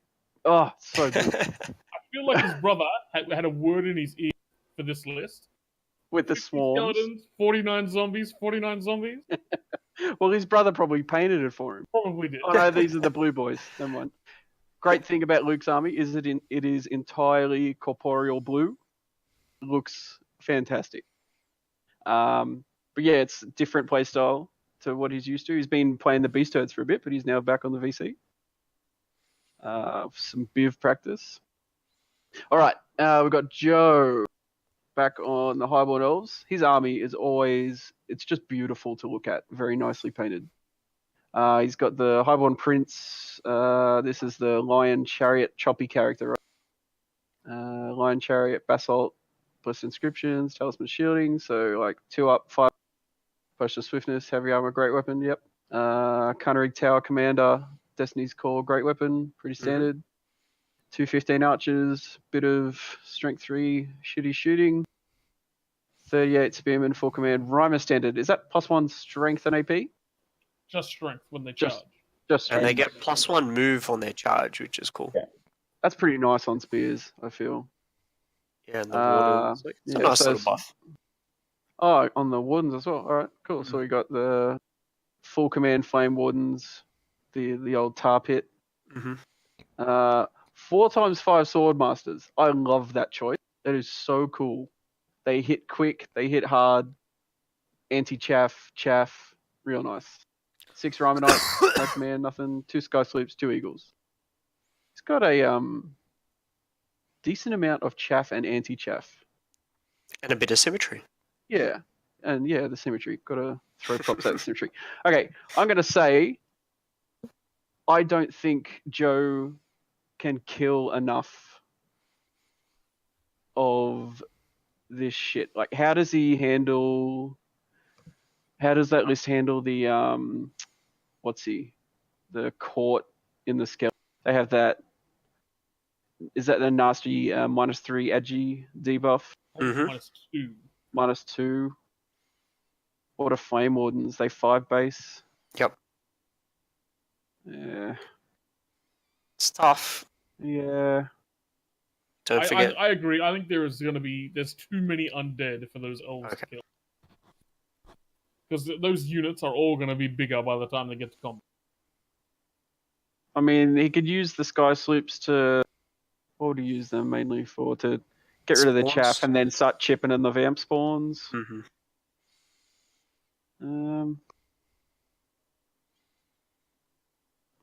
Oh, so good. I feel like his brother had a word in his ear for this list. With the 50 swarms. skeletons, 49 zombies, 49 zombies. Well, his brother probably painted it for him. Probably did. Oh no, these are the blue boys. Never mind. Great thing about Luke's army is that it is entirely corporeal blue. It looks fantastic. But yeah, it's a different play style to what he's used to. He's been playing the Beast Herds for a bit, but he's now back on the VC. Some Biv practice. All right, we've got Joe back on the Highborn Elves. His army is always, it's just beautiful to look at. Very nicely painted. He's got the Highborn Prince. This is the Lion Chariot Choppy character, right? Lion Chariot, Basalt, plus inscriptions, Talisman Shielding. So like 2 up, 5 Potion of Swiftness, Heavy Armor, Great Weapon. Yep. Cunnerig Tower Commander, Destiny's Call, Great Weapon, pretty standard. 215 Archers, bit of Strength 3, shooting. 38 Spearmen, full command, Rhymer standard. Is that +1 strength and AP? Just strength when they charge. Just And strength. they get +1 move on their charge, which is cool. Yeah. That's pretty nice on spears, I feel. Yeah, and the water. It's a nice so little buff. Oh, on the Wardens as well. All right, cool. So we got the full command Flame Wardens, the old tar pit. hmm 4x5 Swordmasters. I love that choice. That is so cool. They hit quick, they hit hard, anti-chaff, real nice. 6 Rhymer Knights, no command, nothing. 2 Sky Sloops, 2 Eagles. It's got a decent amount of chaff and anti-chaff. And a bit of symmetry. Yeah, and yeah, the symmetry. Got to throw props at the symmetry. Okay, I'm going to say I don't think Joe can kill enough of this shit. Like, how does that list handle the the court in the skeleton? They have that. Is that the nasty -3 edgy debuff? Mhm. -2. -2. What are Flame Wardens? They 5 base. Yep. Yeah. It's tough. Yeah. Don't forget. I agree. I think there's too many undead for those elves to kill. Because those units are all going to be bigger by the time they get to combat. I mean, he could use the Sky Sloops to... What would he use them mainly for? To get rid of the Spawns. chaff and then start chipping in the vamp spawns. hmm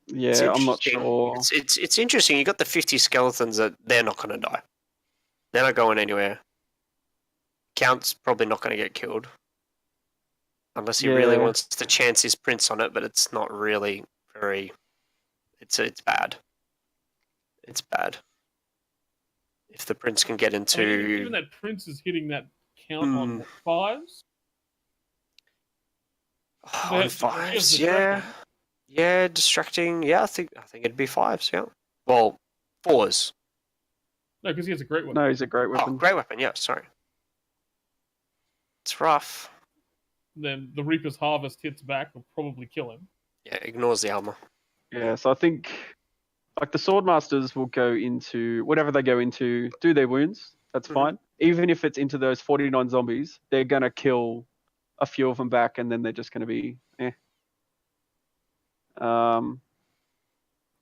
Yeah, I'm not sure. It's interesting. You got the 50 skeletons that they're not going to die. They're not going anywhere. Count's probably not going to get killed. Unless he really wants to chance his prince on it, but it's not really very... It's bad. It's bad. If the prince can get into... I mean, even that prince is hitting that count on 5s. On 5s, yeah. Yeah, distracting. Yeah, I think it'd be 5s, yeah. Well, 4s. No, because he has a great weapon. No, he's a great weapon. Oh, great weapon, yeah, sorry. It's rough. Then the Reaper's Harvest hits back will probably kill him. Yeah, ignores the armor. Yeah, so I think like the Swordmasters will go into whatever they go into, do their wounds. That's fine. Even if it's into those 49 zombies, they're gonna kill a few of them back, and then they're just gonna be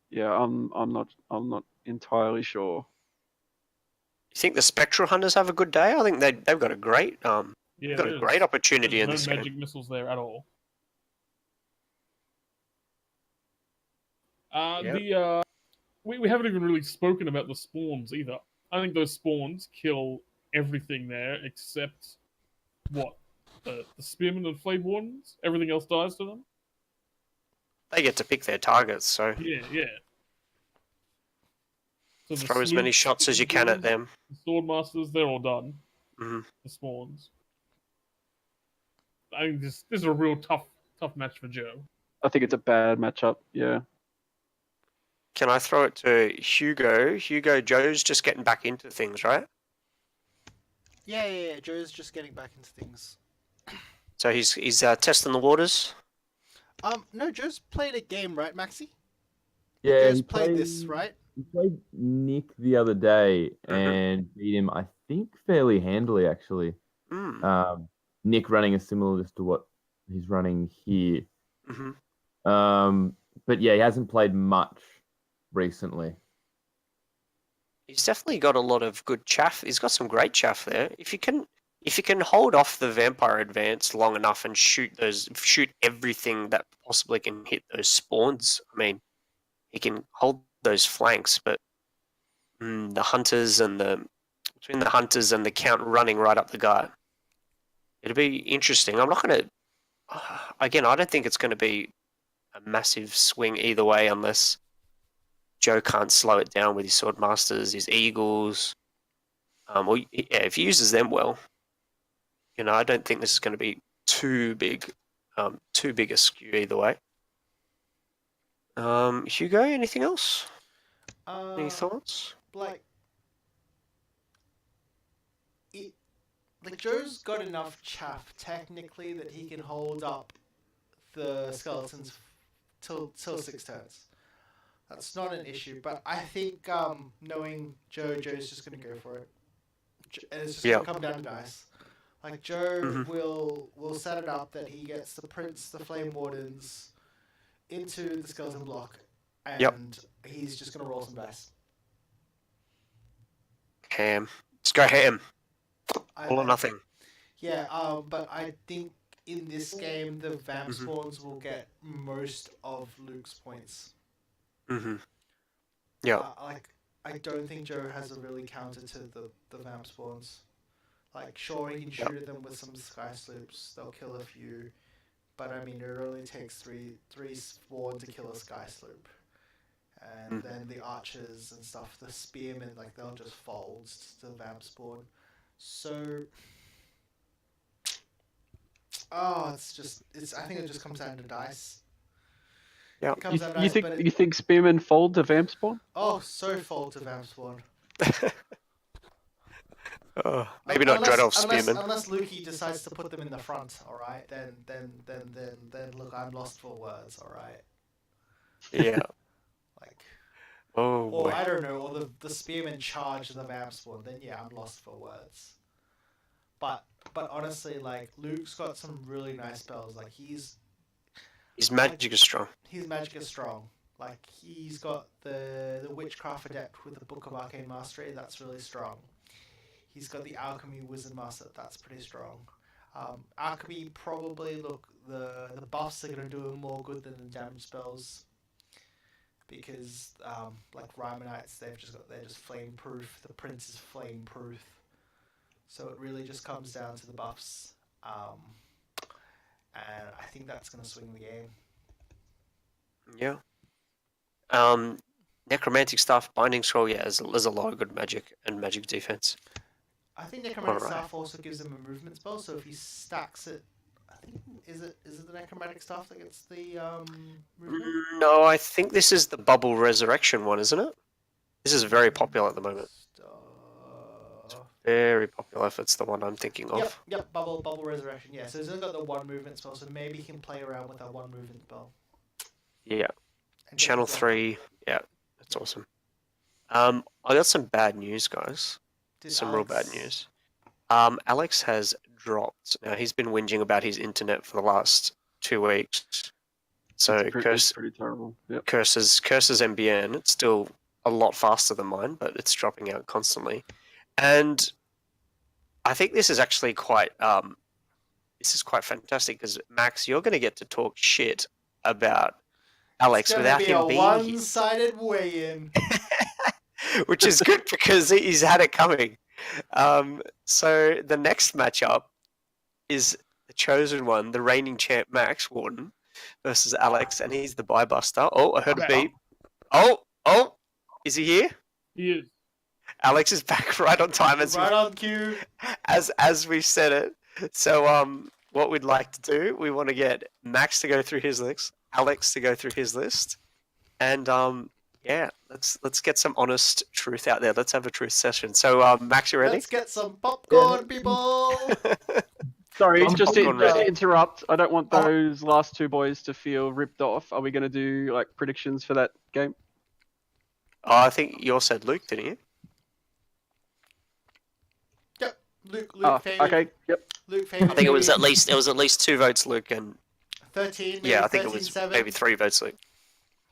Yeah, I'm not entirely sure. You think the Spectral Hunters have a good day? I think they've got a great opportunity in this no magic game. missiles there at all. We haven't even really spoken about the spawns either. I think those spawns kill everything there except what? The Spearmen and Flame Wardens? Everything else dies to them? They get to pick their targets, so Yeah. So throw as many shots as you can at them. The Swordmasters, they're all done. hmm The spawns. I think this is a real tough match for Joe. I think it's a bad matchup. Yeah. Can I throw it to Hugo? Hugo, Joe's just getting back into things, right? Yeah. Joe's just getting back into things. So he's testing the waters. No, Joe's played a game, right, Maxi? Yeah, Joe's played this, right? We played Nick the other day and beat him, I think, fairly handily, actually. Mm. Nick running a similar list to what he's running here. Mm-hmm. But yeah, he hasn't played much recently. He's definitely got a lot of good chaff. He's got some great chaff there. If you can hold off the vampire advance long enough and shoot everything that possibly can hit those spawns. I mean, he can hold those flanks, but the hunters and between the hunters and the count running right up the gut, it'll be interesting. I'm not gonna. Again, I don't think it's going to be a massive swing either way unless Joe can't slow it down with his swordmasters, his eagles. Or yeah, if he uses them well, I don't think this is going to be too big a skew either way. Hugo, anything else? Any thoughts? Like, it, like Joe's got enough chaff technically that he can hold up the skeletons till 6 turns. That's not an issue, but I think knowing Joe's just gonna go for it, and it's just gonna come down to dice. Like Joe will set it up that he gets the Prince, the Flame Wardens into the skeleton block, and he's just gonna roll some dice. Ham. Let's go ham. All or nothing. Yeah, but I think in this game the vamp spawns will get most of Luke's points. Yeah. I don't think Joe has a really counter to the vamp spawns. Like, sure, he can shoot at them with some sky sloops. They'll kill a few, but I mean, it only takes three spawn to kill a sky sloop. And then the archers and stuff, the spearmen, like they'll just fold to the vamp spawn. So, I think it just comes down to dice. Yeah. You think spearmen fold to vamp spawn? Oh, so fold to vamp spawn. Maybe not Dreadolf spearmen. Unless Lukey decides to put them in the front, all right. Then look, I'm lost for words, all right. Yeah. Like. Oh boy. Or I don't know, or the spearmen charge the vamp spawn. Then yeah, I'm lost for words. But honestly, like Luke's got some really nice spells. Like his magic is strong. His magic is strong. Like he's got the witchcraft adept with the Book of Arcane Mastery. That's really strong. He's got the alchemy wizard master. That's pretty strong. Alchemy probably the buffs are gonna do him more good than the damage spells. Because like Rymanites, they're just flame proof. The Prince is flame proof. So it really just comes down to the buffs. And I think that's gonna swing the game. Yeah. Necromantic stuff, binding scroll, yeah, there's a lot of good magic and magic defense. I think necromantic staff also gives him a movement spell, so if he stacks it, I think is it the necromantic staff that gets the movement? No, I think this is the bubble resurrection one, isn't it? This is very popular at the moment. Very popular if it's the one I'm thinking of. Yep, bubble resurrection. Yeah, so he's only got the one movement spell, so maybe he can play around with that one movement spell. Yeah. Channel 3, yeah, that's awesome. I got some bad news, guys. Real bad news. Alex has dropped. Now, he's been whinging about his internet for the last 2 weeks. So, it's pretty terrible. Yep. Curses NBN. It's still a lot faster than mine, but it's dropping out constantly. And I think this is actually quite fantastic because, Max, you're going to get to talk shit about Alex without him being here. One-sided weigh-in. Which is good because he's had it coming. So the next matchup is the chosen one, the reigning champ Max Warden versus Alex, and he's the buy buster. Oh, I heard a beep. Oh, is he here? He is. Alex is back right on time, on cue, as we've said it. So what we'd like to do, we want to get Max to go through his list, Alex to go through his list, and yeah, let's get some honest truth out there. Let's have a truth session. So, Max, you ready? Let's get some popcorn, people. Sorry, just to interrupt. I don't want those last two boys to feel ripped off. Are we going to do like predictions for that game? Oh, I think you all said Luke, didn't you? Yep. Luke Oh, favored. okay. Yep. Luke favored. I think it was maybe at least 2 votes Luke, and 13. Maybe yeah, I think 13, it was 7. maybe 3 votes Luke.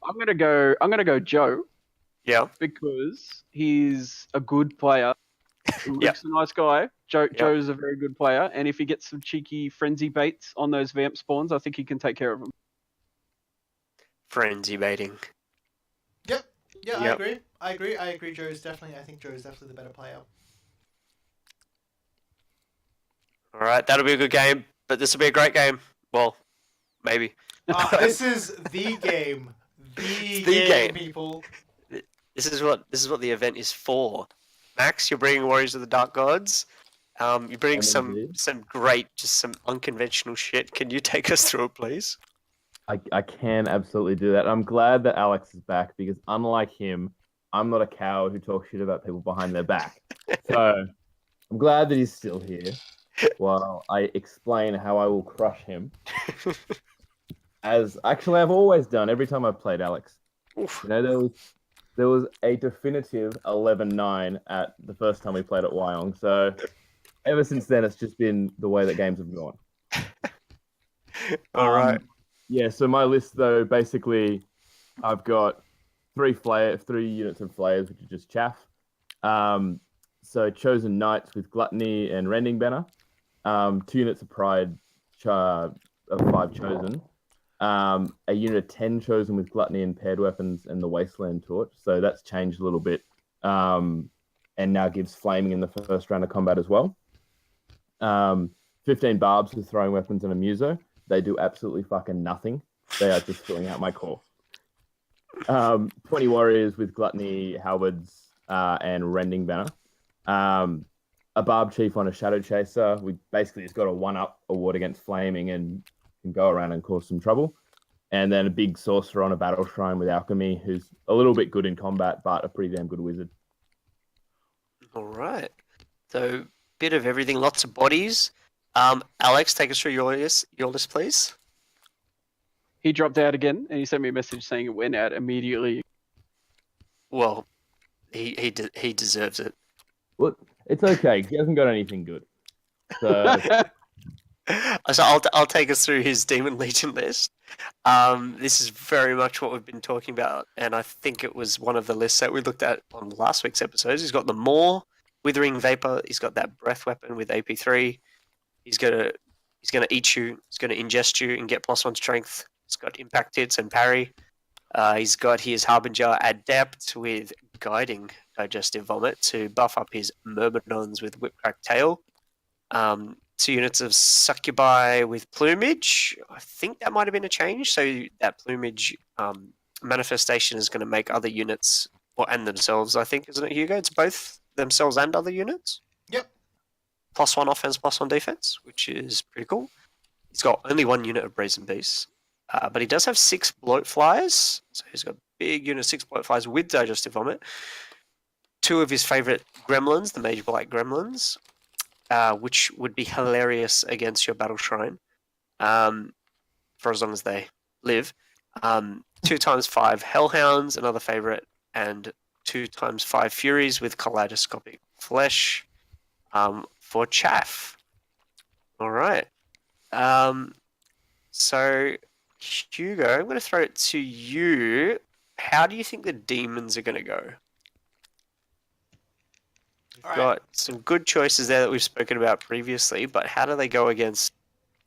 I'm gonna go Joe Yeah. because he's a good player. Luke's a nice guy. Joe's a very good player, and if he gets some cheeky frenzy baits on those vamp spawns, I think he can take care of them. Frenzy baiting. Yep. Yeah, Yep. I agree. I think Joe's definitely the better player. All right, that'll be a good game, but this will be a great game. Well, maybe. This is the game. The the game, game. people. This is what the event is for. Max, you're bringing Warriors of the Dark Gods. You bring some great, just some unconventional shit. Can you take us through it, please? I can absolutely do that. I'm glad that Alex is back because unlike him, I'm not a coward who talks shit about people behind their back. So I'm glad that he's still here while I explain how I will crush him. As actually I've always done every time I've played Alex. Oof. You know, there was a definitive 11-9 at the first time we played at Wyong. So ever since then, it's just been the way that games have gone. All right. Yeah, so my list though, basically, I've got three units of flayers, which are just chaff. So chosen knights with gluttony and rending banner. 2 units of pride of 5 chosen. A unit of 10 chosen with gluttony and paired weapons and the wasteland torch. So that's changed a little bit. And now gives flaming in the first round of combat as well. 15 barbs with throwing weapons and a muso. They do absolutely fucking nothing. They are just filling out my core. 20 warriors with gluttony, halberds, and rending banner. A barb chief on a shadow chaser. We basically just got a 1-up award against flaming and can go around and cause some trouble. And then a big sorcerer on a battle shrine with alchemy, who's a little bit good in combat, but a pretty damn good wizard. All right. So bit of everything, lots of bodies. Alex, take us through your list, please. He dropped out again, and he sent me a message saying it went out immediately. Well, he deserves it. Well, it's okay. He hasn't got anything good. So So I'll take us through his Demon Legion list. This is very much what we've been talking about, and I think it was one of the lists that we looked at on last week's episodes. He's got the Maw, Withering Vapor. He's got that Breath Weapon with AP3. He's gonna eat you. He's gonna ingest you and get +1 strength. He's got impact hits and parry. He's got his Harbinger Adept with guiding digestive vomit to buff up his Myrmidons with Whipcrack Tail. 2 units of Succubi with Plumage. I think that might have been a change. So that Plumage manifestation is going to make other units, and themselves, I think, isn't it, Hugo? It's both themselves and other units. Yep. +1 offense, +1 defense, which is pretty cool. He's got only 1 unit of Brazen Beast. But he does have 6 bloat flyers. So he's got a big unit of 6 bloat flyers with digestive vomit. 2 of his favorite gremlins, the Mage Blight gremlins, which would be hilarious against your battle shrine, for as long as they live. 2 times 5 hellhounds, another favorite, and 2 times 5 furies with kaleidoscopic flesh, for chaff. All right. So Hugo, I'm going to throw it to you. How do you think the demons are going to go? You've got some good choices there that we've spoken about previously, but how do they go against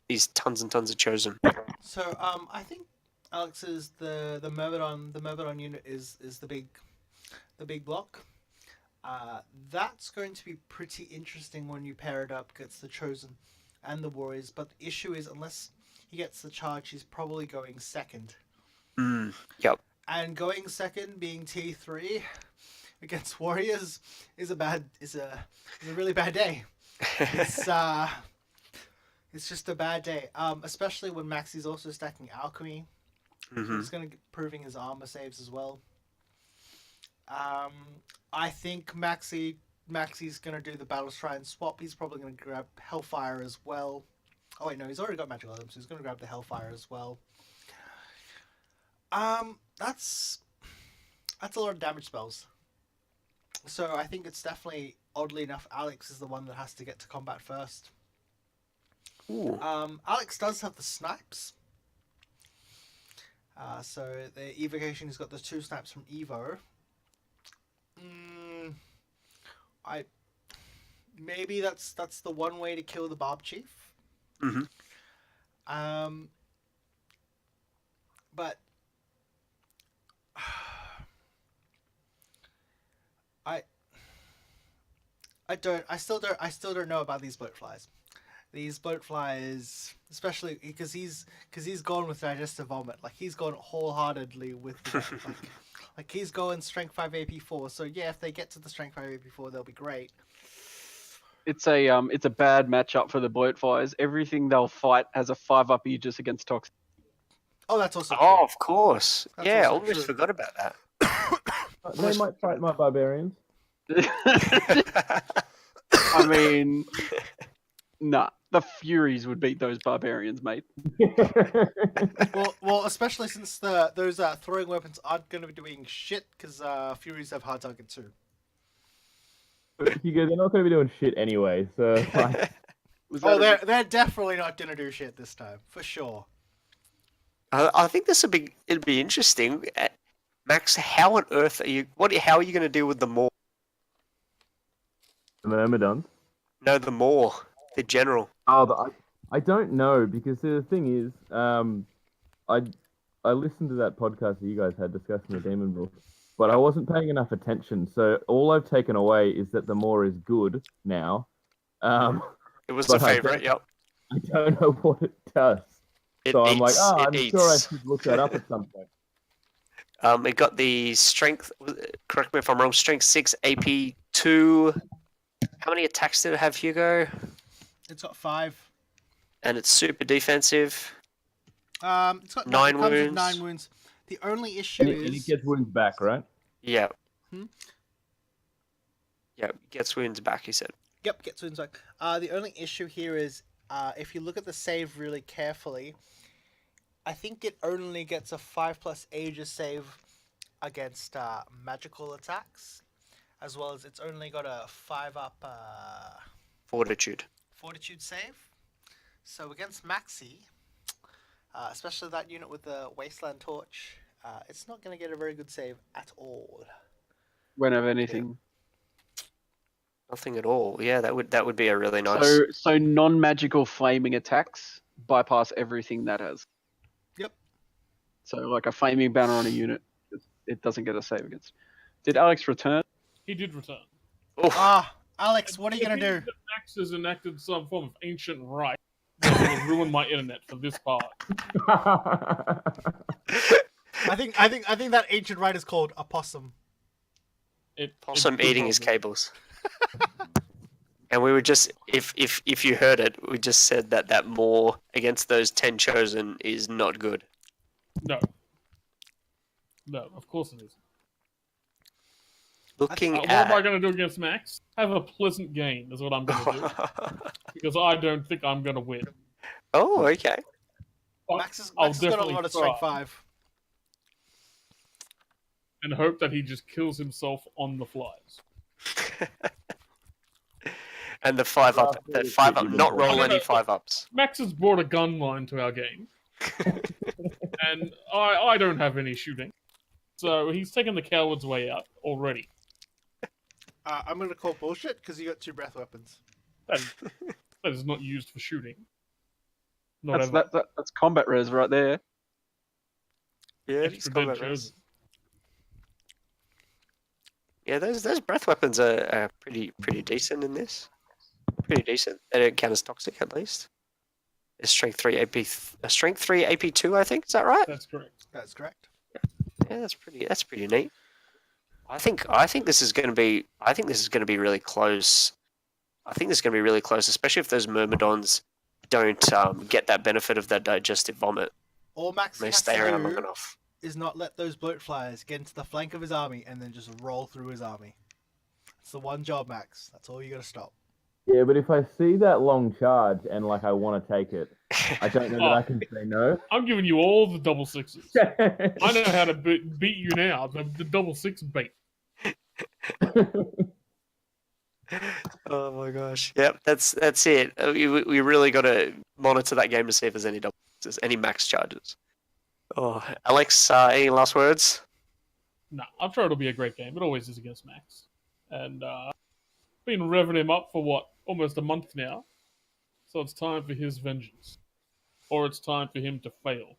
these tons and tons of chosen? So I think Alex's the Myrmidon unit is the big block. That's going to be pretty interesting when you pair it up against the chosen and the warriors. But the issue is, unless he gets the charge, he's probably going second. Yep. And going second, being T3 against warriors, is a really bad day. It's just a bad day. Especially when Maxi's also stacking alchemy. So he's going to proving his armor saves as well. I think Maxi's going to do the Battle Shrine swap. He's probably going to grab Hellfire as well. Oh wait, no, he's already got magical items, so he's going to grab the Hellfire as well. That's a lot of damage spells. So I think it's definitely, oddly enough, Alex is the one that has to get to combat first. Ooh. Alex does have the snipes. So the evocation has got the 2 snipes from Evo. Maybe that's the one way to kill the Barb Chief. Mm-hmm. But I still don't know about these bloatflies. These bloatflies, especially because he's gone with digestive vomit. Like he's gone wholeheartedly with the, like he's going strength 5 AP 4. So yeah, if they get to the strength 5 AP 4, they'll be great. It's a bad matchup for the bloatflies. Everything they'll fight has a 5-up Aegis against toxic. Oh, that's also Oh, true. of course. That's Yeah, also almost true. forgot about that. They might fight my barbarians. I mean, nah. The Furies would beat those barbarians, mate. Well, especially since those throwing weapons aren't going to be doing shit because Furies have hard target too. Hugo, they're not going to be doing shit anyway, so like, Oh, they're definitely not going to do shit this time for sure. I think it'll be interesting. Max, how on earth how are you going to deal with the Maw? the Myrmidons. No, the Maw, the general. Oh, I don't know because the thing is, I listened to that podcast that you guys had discussing the Demon Book, but I wasn't paying enough attention. So all I've taken away is that the Maw is good now. It was the but I favorite, yep. I don't know what it does. So I'm like, I'm it sure I eats. should look that up at some point. It got the strength, correct me if I'm wrong, strength 6, AP 2. How many attacks did it have, Hugo? It's got 5. And it's super defensive. It's got 9 it comes with wounds. 9 wounds. The only issue And is it gets wounds back, right? Yeah. Hmm? Yeah, gets wounds back, he said. Yep, gets wounds back. The only issue here is if you look at the save really carefully, I think it only gets a 5+ Aegis save against magical attacks, as well as it's only got a 5-up Fortitude. fortitude save. So against Maxi, especially that unit with the Wasteland Torch, it's not going to get a very good save at all. Won't have anything. Nothing at all. Yeah, that would be a really nice. So non-magical flaming attacks bypass everything that has. Yep. So like a flaming banner on a unit, it doesn't get a save against. Did Alex return? He did return. Oof. Alex, what are you going to do? If Max has enacted some form of ancient right, that will ruin my internet for this part. I think that ancient right is called a possum. Possum could eating well his be. cables. And we were just, if you heard it, we just said that Maw against those 10 chosen is not good. No. No, of course it isn't. Looking What am I at. going to do against Max? Have a pleasant game is what I'm going to do. Because I don't think I'm going to win. Oh, okay. But Max has I'll got a definitely lot of try strength 5. and hope that he just kills himself on the flies. And the 5-up, not roll any 5-ups. Max has brought a gun line to our game. And I don't have any shooting. So he's taken the coward's way out already. I'm going to call bullshit because you got 2 breath weapons. That is not used for shooting. Not ever. That's combat res right there. Yeah, Extra it's dead combat chosen. res. Yeah, those breath weapons are pretty decent in this. Pretty decent. They don't count as toxic, at least. It's strength 3 AP 2, I think. Is that right? That's correct. That's correct. Yeah, that's pretty neat. I think this is going to be really close. I think this is going to be really close, especially if those Myrmidons don't get that benefit of that digestive vomit. All Max They has stay to around long do enough. is not let those bloatflies get into the flank of his army and then just roll through his army. It's the one job, Max. That's all you got to stop. Yeah, but if I see that long charge and like I want to take it, I don't know that Oh. I can say no. I'm giving you all the double sixes. I I know how to beat you now. The double six bait. Oh my gosh. Yep, that's it. We really got to monitor that game to see if there's any doubles, any max charges. Oh, Alex, any last words? Nah, I'm sure it'll be a great game. It always is against Max. And been revving him up for what, almost a month now. So it's time for his vengeance. Or it's time for him to fail.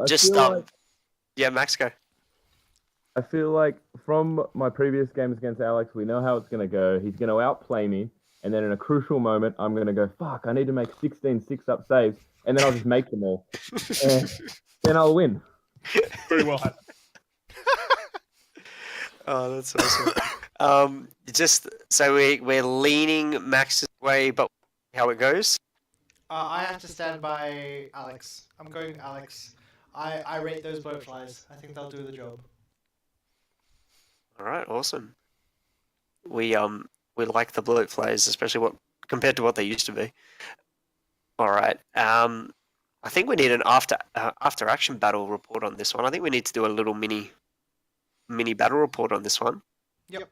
Just feel like yeah, Max, go. I feel like from my previous games against Alex, we know how it's going to go. He's going to outplay me, and then in a crucial moment, I'm going to go, fuck, I need to make 16 six-up saves, and then I'll just make them all. And then I'll win. Very well happened. Oh, that's awesome. Just so we're leaning Max's way, but how it goes. I have to stand by Alex. I'm going Alex. I rate those boat flies. I think they'll do the job. All right, awesome. We like the bloat flays, especially what compared to what they used to be. All right. I think we need an after action battle report on this one. I think we need to do a little mini battle report on this one. Yep.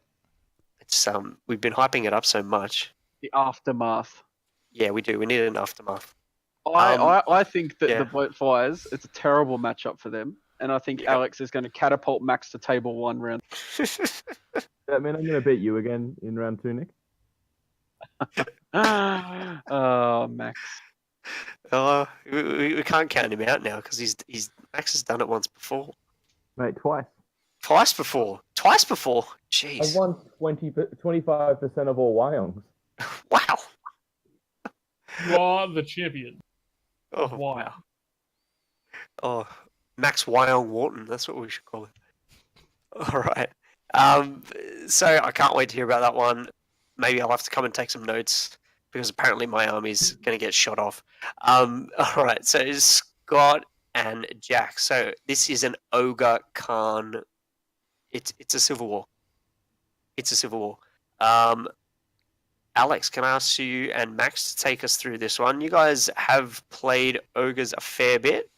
It's we've been hyping it up so much. The aftermath. Yeah, we do. We need an aftermath. I think that yeah. the Boat Fires, it's a terrible matchup for them. And I think Alex is going to catapult Max to table 1 round. That mean I'm going to beat you again in round 2, Nick? Oh, Max. We can't count him out now because he's Max has done it once before. Mate, twice. Twice before. Jeez. I won 25% of all Wyongs. Wow. You are the champion. Oh wow. Oh, Max Wyong Wharton. That's what we should call it. All right. So I can't wait to hear about that one. Maybe I'll have to come and take some notes because apparently my army's going to get shot off. All right. So Scott and Jack. So this is an Ogre Khan. It's a civil war. It's a civil war. Alex, can I ask you and Max to take us through this one? You guys have played ogres a fair bit.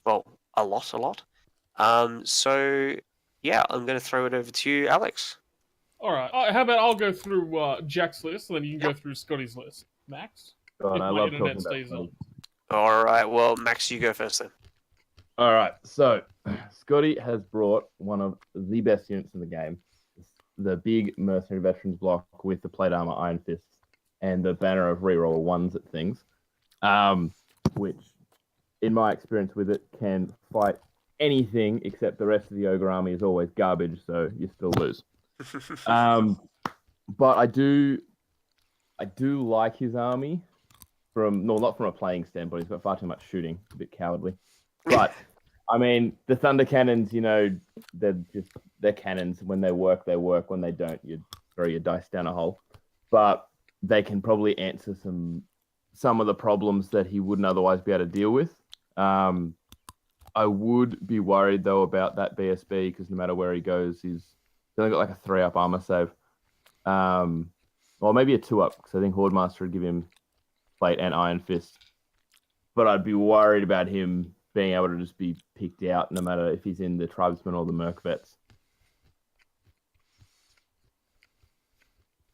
Well, a lot. So, yeah, I'm going to throw it over to you, Alex. Alright, how about I'll go through Jack's list, and then you can go through Scotty's list. Max? God, If I my love internet talking stays about on. All right, well, Max, you go first then. All right, so Scotty has brought one of the best units in the game, the big mercenary veterans block with the plate armor, iron fists, and the banner of reroll ones at things, which, in my experience with it, can fight anything except the rest of the ogre army is always garbage, so you still lose. But I do like his army not from a playing standpoint. He's got far too much shooting, a bit cowardly. But I mean, the thunder cannons, they're cannons. When they work, they work. When they don't, you throw your dice down a hole. But they can probably answer some of the problems that he wouldn't otherwise be able to deal with. I would be worried though about that BSB because no matter where he goes, he's only got like a 3-up armor save. Or maybe a 2-up because I think Hordemaster would give him plate and iron fist. But I'd be worried about him being able to just be picked out no matter if he's in the tribesmen or the merc vets.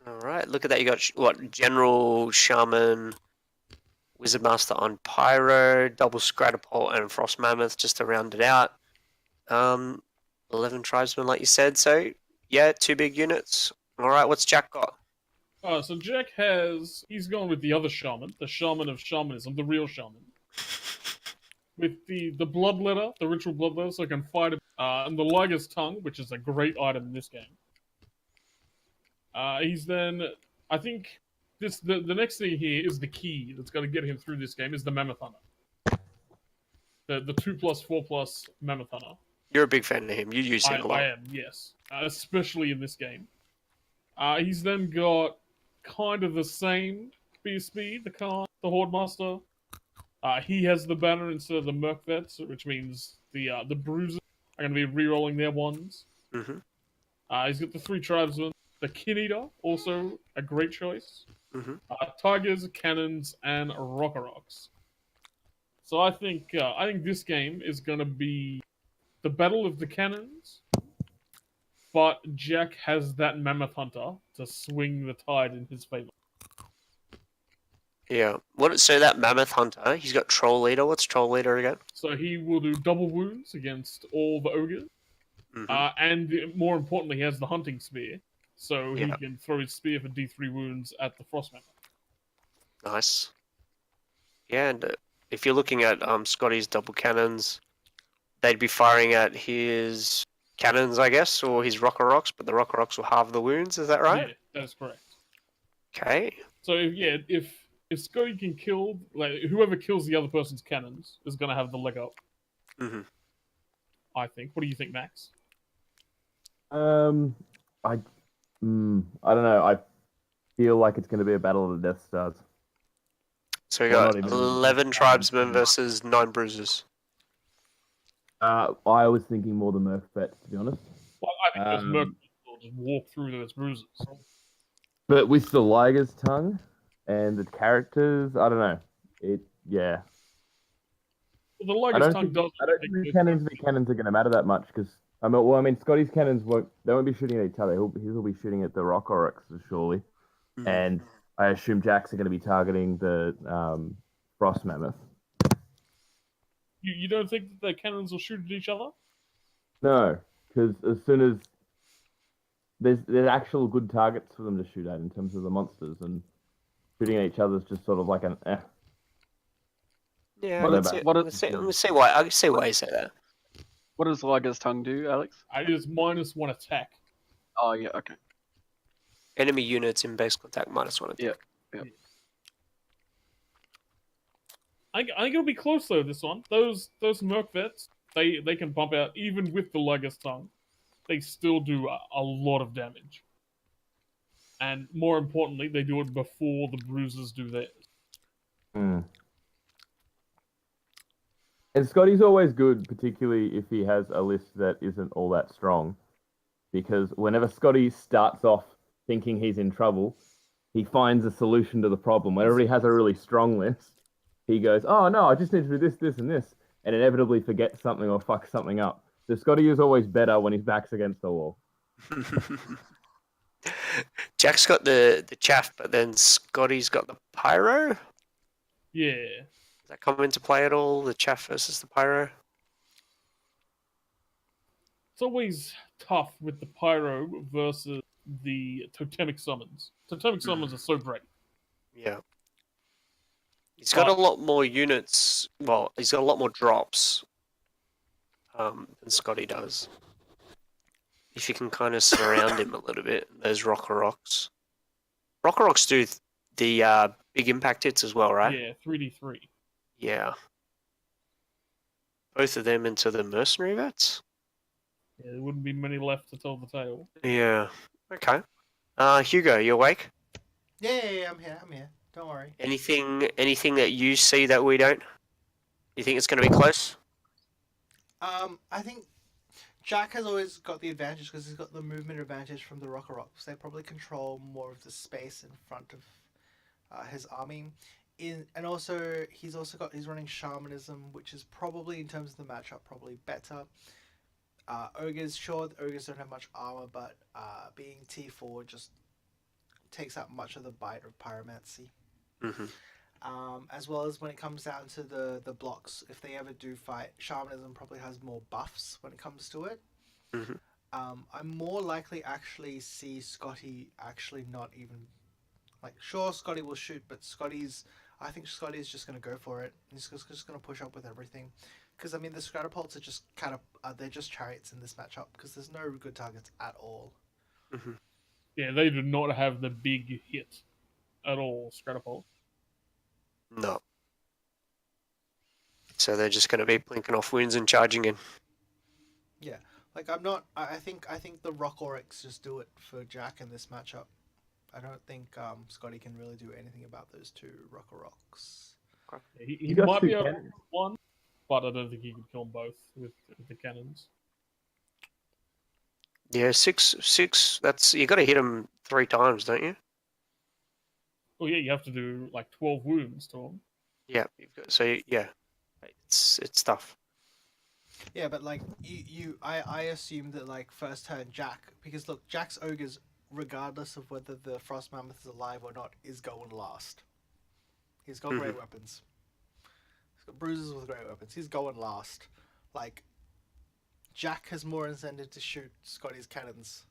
All right, look at that. You got General, Shaman, Wizard Master on Pyro, Double Scratapult, and Frost Mammoth just to round it out. 11 tribesmen, like you said. So, yeah, 2 big units. All right, what's Jack got? So Jack he's gone with the other shaman, the shaman of shamanism, the real shaman. With the bloodletter, the ritual bloodletter, so I can fight it. And the Liger's Tongue, which is a great item in this game. He's then, I think, the next thing here is the key that's going to get him through this game is the Mammoth Hunter. The 2+4+ Mammoth Hunter. You're a big fan of him. You use him a lot. I am, yes. Especially in this game. He's then got kind of the same BSB, the Khan, the Hordemaster. He has the banner instead of the Merc Vets, which means the Bruisers are going to be re-rolling their ones. Mm-hmm. He's got the 3 tribesmen. the Kid Eater, also a great choice. Mhm. Tigers, Cannons, and Rockaroks. So I think this game is going to be the battle of the cannons, but Jack has that Mammoth Hunter to swing the tide in his favor. Yeah. What? So that Mammoth Hunter, he's got Troll Leader. What's Troll Leader again? So he will do double wounds against all the ogres, Mhm. and more importantly, he has the hunting spear, so he Yeah. can throw his spear for D3 wounds at the Frost Mammoth. Nice. Yeah, and if you're looking at Scotty's double cannons, they'd be firing at his cannons, I guess, or his Rocker Rocks, but the Rocker Rocks will halve the wounds. Is that right? Yeah, that is correct. Okay. So if Scotty can kill, like, whoever kills the other person's cannons is going to have the leg up. Mhm. I think. What do you think, Max? I I don't know. I feel like it's going to be a battle of the Death Stars. So we Well, got not even- 11 tribesmen versus 9 bruisers. I was thinking more the Murph Vets, to be honest. Well, I think those Merc Um, will just walk through those bruises. But with the Liger's tongue and the characters, I don't know. Yeah. Well, the I Liger's don't tongue think, does. I don't think the cannons are going to matter that much because Scotty's cannons won't be shooting at each other. He'll be shooting at the Rock Oryxes surely, and I assume Jacks are going to be targeting the Frost Mammoth. You don't think that the cannons will shoot at each other? No, because as soon as there's actual good targets for them to shoot at in terms of the monsters, and shooting at each other is just sort of like an eh. Yeah, What let's about- see why. I can see why you say that. What does Liger's tongue do, Alex? It is -1 attack. Oh yeah, okay. Enemy units in base contact -1. Yeah. I think it'll be close though. This one, those Merc Vets, they can bump out even with the Liger's tongue. They still do a lot of damage, and more importantly, they do it before the bruisers do theirs. And Scotty's always good, particularly if he has a list that isn't all that strong. Because whenever Scotty starts off thinking he's in trouble, he finds a solution to the problem. Whenever he has a really strong list, he goes, oh no, I just need to do this, this, and this, and inevitably forgets something or fucks something up. So Scotty is always better when his back's against the wall. Jack's got the chaff, but then Scotty's got the pyro. Yeah, Does that come into play at all? The chaff versus the pyro. it's always tough with the Pyro versus the Totemic Summons. Totemic Summons are so great. Yeah. He's got a lot more units. Well, he's got a lot more drops than Scotty does. If you can kind of surround him a little bit, those Rocker Rocks. Rocker Rocks do the big impact hits as well, right? Yeah, 3d3. Yeah. Both of them into the mercenary vets? Yeah, there wouldn't be many left to tell the tale. Yeah. Okay. Hugo, you awake? Yeah, I'm here. Don't worry. Anything that you see that we don't? You think it's going to be close? I think Jack has always got the advantage because he's got the movement advantage from the Rocker Rocks. They probably control more of the space in front of his army. And also he's running shamanism, which is probably in terms of the matchup probably better. Ogres, sure, the ogres don't have much armor, but being T4 just takes out much of the bite of pyromancy. Mm-hmm. As well as when it comes down to the blocks, if they ever do fight, shamanism probably has more buffs when it comes to it. Mm-hmm. I'm more likely actually see Scotty actually not even like sure Scotty will shoot, but I think Scotty's just gonna go for it. He's just gonna push up with everything. Because I mean the Stratopults are just kind of they're just chariots in this matchup because there's no good targets at all. Mm-hmm. Yeah, they do not have the big hit at all, Stratopult. No. So they're just going to be blinking off wounds and charging in. Yeah, like I'm not. I think the Rock Oryx just do it for Jack in this matchup. I don't think Scotty can really do anything about those two Rocker Rocks. Yeah, he You got might two be able to cannons. kill one, but I don't think he can kill them both with the cannons. Yeah, six. That's you got to hit them 3 times, don't you? Oh yeah, you have to do like 12 wounds to him. Yeah. So yeah, it's tough. Yeah, but like I assume that like first turn Jack, because look, Jack's ogres, regardless of whether the frost mammoth is alive or not, is going last. He's got great weapons. He's got bruises with great weapons. He's going last. Like Jack has more incentive to shoot Scotty's cannons.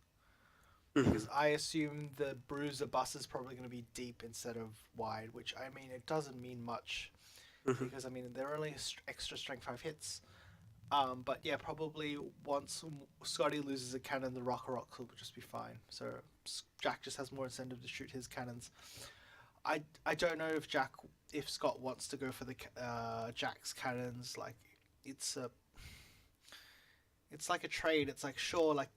Because I assume the bruiser bus is probably going to be deep instead of wide, which I mean it doesn't mean much, because I mean they're only extra strength 5 hits. But yeah, probably once Scotty loses a cannon, the Rock will just be fine. So Jack just has more incentive to shoot his cannons. I don't know if Scott wants to go for the Jack's cannons. Like it's like a trade. It's like sure, like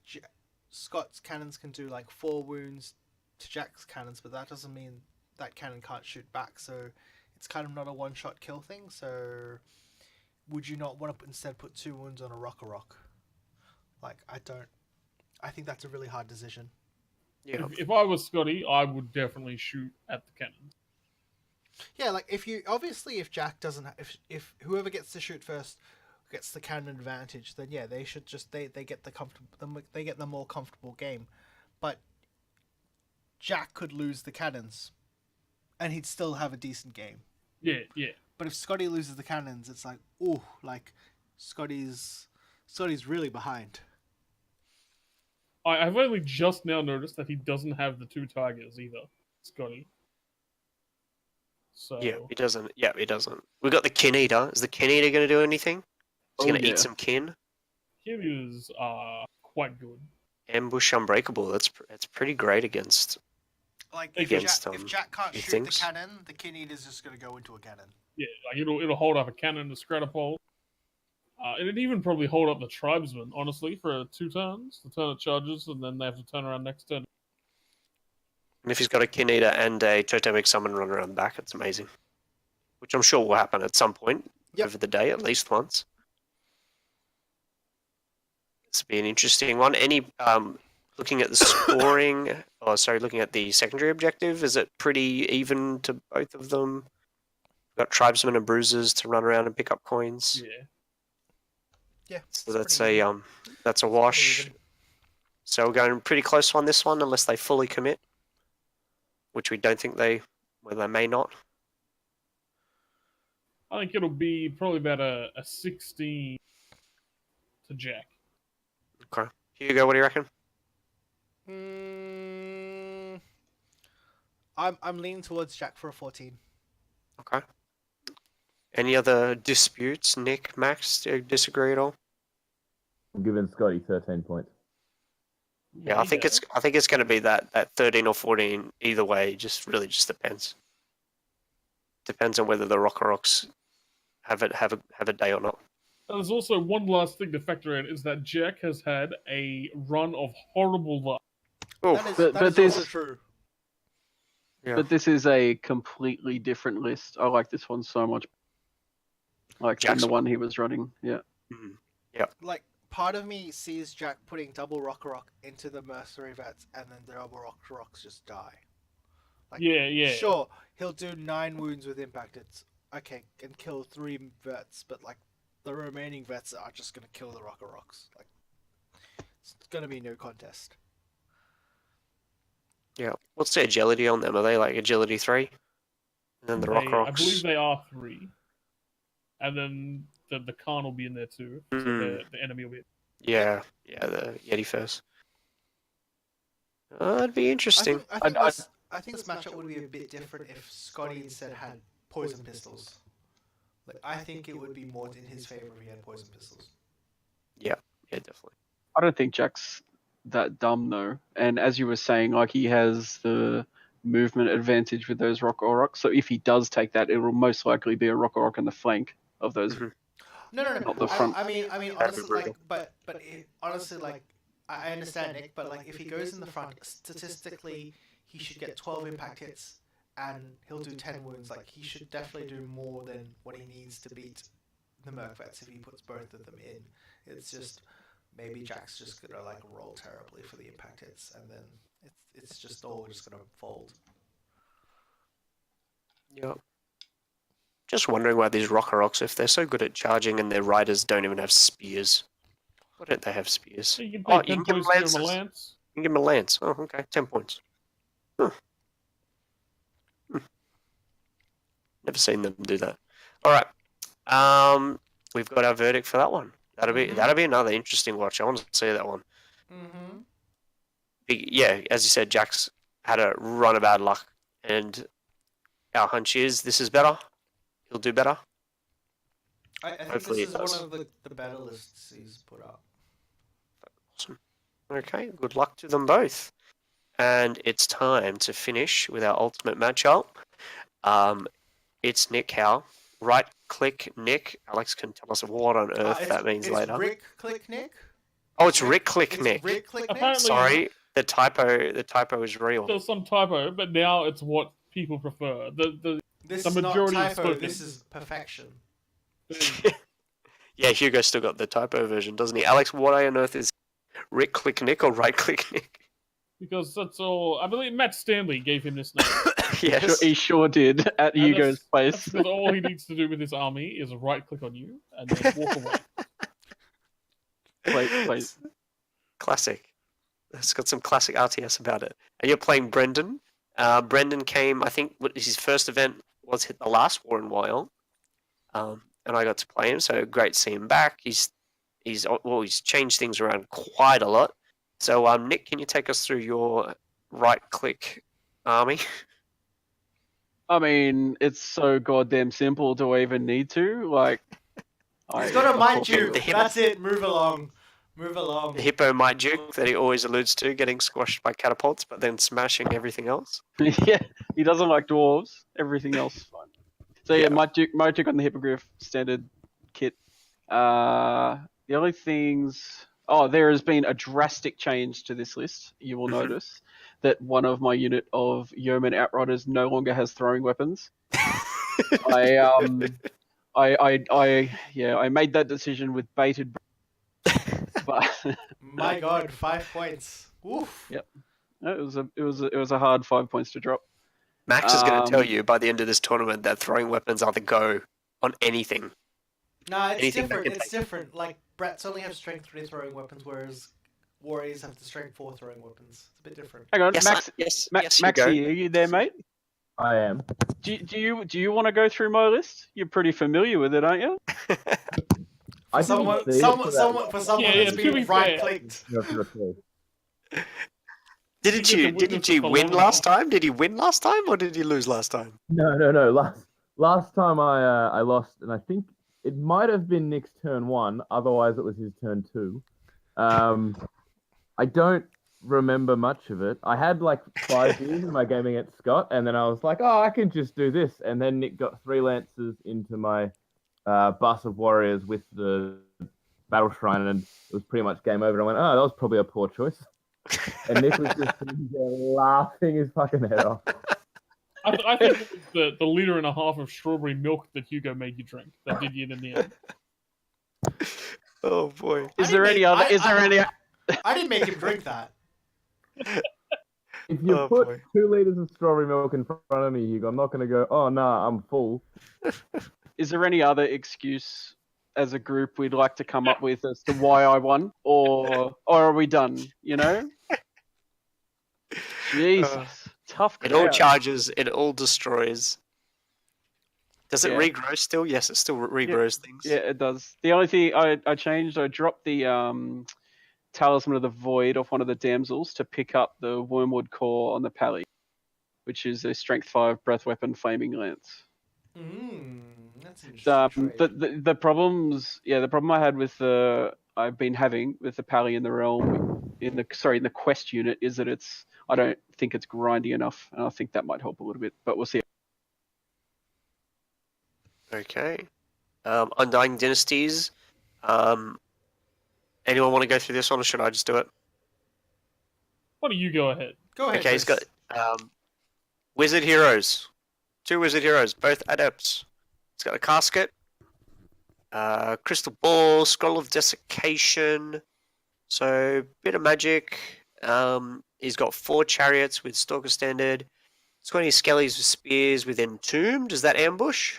Scott's cannons can do like 4 wounds to Jack's cannons, but that doesn't mean that cannon can't shoot back. So it's kind of not a one-shot kill thing. So would you not want to instead put 2 wounds on a rock? Like I think that's a really hard decision. Yeah. If I was Scotty, I would definitely shoot at the cannon. Yeah, like if Jack doesn't, if whoever gets to shoot first gets the cannon advantage, then yeah, they should just they get the more comfortable game. But Jack could lose the cannons, and he'd still have a decent game. Yeah, yeah. But if Scotty loses the cannons, it's like, ooh, like Scotty's really behind. I've only just now noticed that he doesn't have the 2 tigers either, Scotty. So Yeah, he doesn't. Yeah, he doesn't. We got the kin eater. Is the kin eater going to do anything? He's going to eat some kin. him is quite good. Ambush unbreakable. That's pretty great against. Like Against, if Jack can't few shoot things. the cannon, the kin eater's just gonna go into a cannon. Yeah, like it'll hold up a cannon to Scratapole. It'd even probably hold up the tribesman, honestly, for 2 turns. The turn it charges, and then they have to turn around next turn. And if he's got a kin eater and a totemic summon run around the back, it's amazing. Which I'm sure will happen at some point over the day, at least once. This will be an interesting one. Any looking at the scoring, looking at the secondary objective, is it pretty even to both of them? We've got tribesmen and bruisers to run around and pick up coins. Yeah. Yeah. So that's a wash. So we're going pretty close on this one, unless they fully commit, which we don't think they may not. I think it'll be probably about a 16 to Jack. Okay, Hugo, what do you reckon? I'm leaning towards Jack for a 14. Okay. Any other disputes, Nick, Max? Do you disagree at all? I'm giving Scotty 13 points. Yeah, I think it's going to be that 13 or 14 either way. Just depends. Depends on whether the Rocks have a day or not. And there's also one last thing to factor in, is that Jack has had a run of horrible luck. Oh, That is this also true. yeah. But this is a completely different list. I like this one so much. Like than the one he was running. Yeah. Mm-hmm. Yeah. Like part of me sees Jack putting double rock into the mercenary vets, and then the double rocks just die. Like, Yeah. Sure, he'll do 9 wounds with impact. It's okay, and kill 3 vets, but like the remaining vets are just gonna kill the rocks. Like it's gonna be no contest. Yeah. What's the agility on them? Are they like agility 3? And then the Rocks. I believe they are 3. And then the Khan will be in there too. So the enemy will be. Yeah, the Yeti first. It'd be interesting. I think this matchup would be a bit different if Scotty instead had poison pistols. Like, I think it would be more in his favor if he had poison pistols. Yeah, definitely. I don't think Jack's that dumb though. And as you were saying, like he has the movement advantage with those rock. So if he does take that, it will most likely be a rock in the flank of those. No. Not the front. I mean, honestly, honestly, like, I understand Nick, but like, if he goes in the front, statistically, he should get 12 impact hits, and he'll do 10 wounds. Like, he should definitely do more than what he needs to beat the Merc Vets if he puts both of them in. It's just maybe Jack's just gonna like roll terribly for the impact hits, and then it's just all just gonna fold. Yep. Just wondering why these Rocker Rocks, if they're so good at charging and their riders don't even have spears. Why don't they have spears? So you can pay 10 you can give them points to give him a lances. lance. You can give them a lance. Oh, okay. 10 points. Huh. Never seen them do that. Alright. We've got our verdict for that one. That'll be another interesting watch. I want to see that one. Mm-hmm. Yeah, as you said, Jack's had a run of bad luck, and our hunch is this is better. He'll do better. I think Hopefully this it is does. one of the better lists he's put up. Awesome. Okay, good luck to them both. And it's time to finish with our ultimate matchup. It's Nick Howe. Right click Nick. Alex can tell us what on earth that means it's later. Rick click Nick. Oh, it's Rick click It's Nick. Rick click Nick. Apparently- Sorry, the typo is real. There's some typo, but now it's what people prefer. This The is not majority is typo. spoken. This is perfection. Yeah, Hugo still got the typo version, doesn't he? Alex, what on earth is Rick click Nick or right click Nick? Because that's all. I believe Matt Stanley gave him this name. Yes. He sure did at And Hugo's place. That's because all he needs to do with his army is right click on you and then walk away. Wait. Classic. It's got some classic RTS about it. And you're playing Brendan. Brendan came, I think, his first event was hit the last war in Wyong. And I got to play him, so great to see him back. He's changed things around quite a lot. So, Nick, can you take us through your right-click army? I mean, it's so goddamn simple. Do I even need to? Like, He's got a mind course- you. The hip- That's it. Move along. Move along. The Hippo Might Duke that he always alludes to, getting squashed by catapults, but then smashing everything else. Yeah, he doesn't like dwarves. Everything else is fine. So yeah, Yeah. my Duke on the Hippogriff standard kit. The only things. Oh, there has been a drastic change to this list. You will notice that one of my unit of Yeoman Outriders no longer has throwing weapons. I made that decision with bated breath. But My God, 5 points. Oof. Yep. it was a hard 5 points to drop. Max is going to tell you by the end of this tournament that throwing weapons are the go on anything. Nah, it's Anything that different. can It's take- different. Like Bratts only have strength 3 throwing weapons, whereas warriors have the strength 4 throwing weapons. It's a bit different. Hang on, Yes, Max. yes, Max, Hugo. Maxie, are you there, mate? I am. Do you want to go through my list? You're pretty familiar with it, aren't you? I didn't Someone, see it someone, for that someone, for someone Yeah, that's to be been fair. right clicked. long. No, no, no. Didn't You you? get the Didn't witness you for win long last enough. time? Did he win last time, or did he lose last time? No. Last time I lost, and I think it might have been Nick's turn 1. Otherwise, it was his turn 2. I don't remember much of it. I had like 5 years in my game against Scott, and then I was like, oh, I can just do this. And then Nick got 3 lances into my bus of warriors with the battle shrine, and it was pretty much game over. And I went, oh, that was probably a poor choice. And Nick was just sitting there laughing his fucking head off. I think it was the liter and a half of strawberry milk that Hugo made you drink that did you in the end. Oh boy! Is there any other? I didn't make him drink that. If you Oh, put boy. 2 liters of strawberry milk in front of me, Hugo, I'm not going to go, oh, nah, I'm full. Is there any other excuse as a group we'd like to come up with as to why I won, or are we done? You know? Jesus, tough It all crowd. charges. It all destroys. Does it Yeah. regrow still? Yes, it still regrows things. Yeah, it does. The only thing I changed, I dropped the Talisman of the Void off one of the damsels to pick up the Wormwood Core on the Pally, which is a Strength 5 breath weapon flaming lance. That's interesting. trade. The problems, the problem I had with I've been having with the Pally in the realm, in the quest unit, is that I don't think it's grindy enough, and I think that might help a little bit, but we'll see. Okay. Undying Dynasties. Anyone want to go through this one, or should I just do it? Why don't you go ahead? Go ahead. Okay, he's Chris. got Wizard Heroes. 2 Wizard Heroes, both adepts. It's got a casket, Crystal Ball, Scroll of Desiccation, So bit of magic. He's got 4 chariots with Stalker Standard. 20 skellies with spears with Entombed. Is that ambush?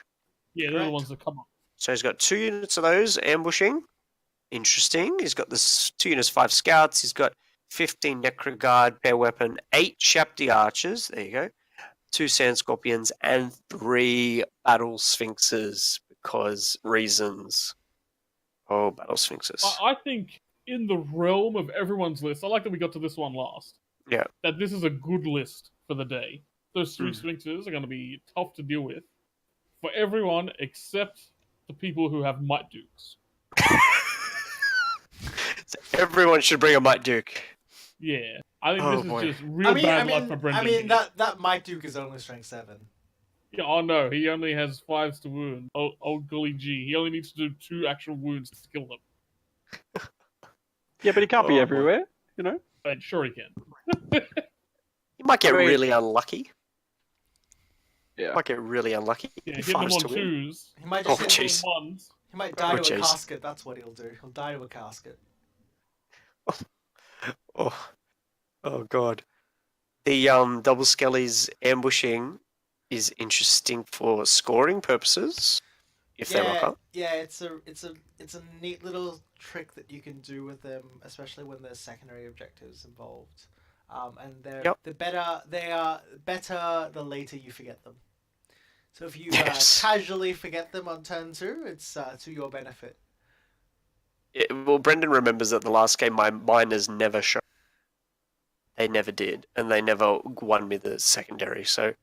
Yeah, they're the Correct. ones that come up. So he's got 2 units of those ambushing. Interesting. He's got this 2 units, 5 scouts. He's got 15 Necro Guard, pair weapon, 8 Shapti archers. There you go. 2 Sand Scorpions and 3 Battle Sphinxes because reasons. Oh, Battle Sphinxes. I think in the realm of everyone's list, I like that we got to this one last. Yeah. That this is a good list for the day. Those 3 Mm. Sphinxes are going to be tough to deal with for everyone except the people who have Might Dukes. So everyone should bring a Might Duke. Yeah. I think Oh, this boy. is just real bad luck for Brendan. I mean here. that Might Duke is only strength 7. Yeah, oh no, he only has 5s to wound. Old Gully G. He only needs to do 2 actual wounds to kill them. Yeah, but he can't Oh, be boy. everywhere, you know? But sure he can. You might get I mean- really unlucky. Yeah. Might get really unlucky. Yeah, Get hit them on fives to win. 2s. He might Oh, just jeez. on 1s. he might die Oh, to a jeez. casket. That's what he'll do. He'll die to a casket. Oh, oh god. The double skellies ambushing is interesting for scoring purposes. If they rock up. Yeah, it's a neat little trick that you can do with them, especially when there's secondary objectives involved. And Yep. they are better the later you forget them. So if you Yes. casually forget them on turn 2, it's to your benefit. Well, Brendan remembers that the last game my miners never showed. They never did, and they never won me the secondary. So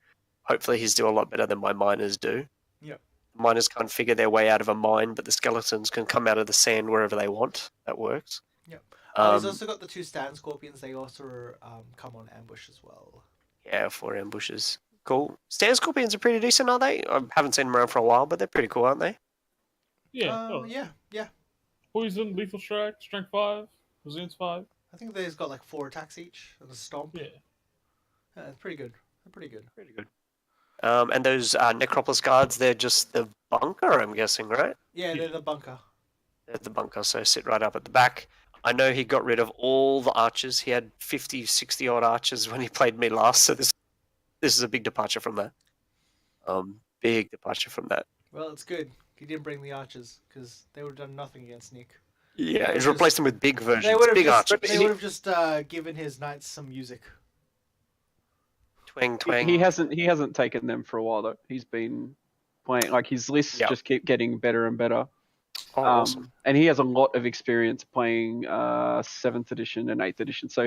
hopefully he's doing a lot better than my miners do. Yep. Miners can't figure their way out of a mine, but the skeletons can come out of the sand wherever they want. That works. Yep. Um, He's also got the 2 stand scorpions. They also come on ambush as well. Yeah, 4 ambushes. Cool. Stand scorpions are pretty decent, aren't they? I haven't seen them around for a while, but they're pretty cool, aren't they? Yeah. oh. Yeah. Poison, lethal strike, strength 5, resilience 5. I think they've got like 4 attacks each and a stomp. Yeah. Yeah, it's pretty good. They're pretty good. Pretty good. And those Necropolis guards, they're just the bunker, I'm guessing, right? Yeah, they're the bunker. They're the bunker, so sit right up at the back. I know he got rid of all the archers. He had 50, 60 odd archers when he played me last, so this is a big departure from that. Big departure from that. Well, it's good. He didn't bring the archers because they would have done nothing against Nick. Yeah, he's just- replaced them with big versions, They would have big just, archers. they would have just given his knights some music. Twang, twang. He hasn't taken them for a while though. He's been playing like his lists Yep. just keep getting better and better. Oh, awesome. And he has a lot of experience playing 7th edition and 8th edition. So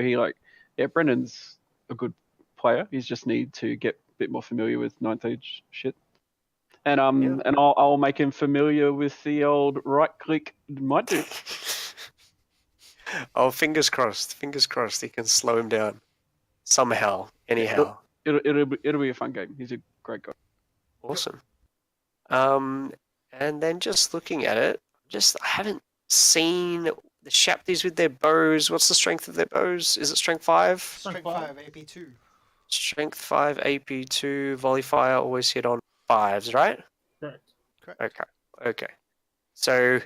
Brendan's a good player. He's just need to get a bit more familiar with 9th age shit. And Yeah. and I'll make him familiar with the old right click might do. Oh, fingers crossed. Fingers crossed he can slow him down. Somehow. Anyhow. It'll be a fun game. He's a great guy. Awesome. And then just looking at it, I haven't seen the Shaptis with their bows. What's the strength of their bows? Is it strength 5? Strength 5, AP2. Strength 5, AP2, volley fire, always hit on 5s, right? Correct. Okay. So,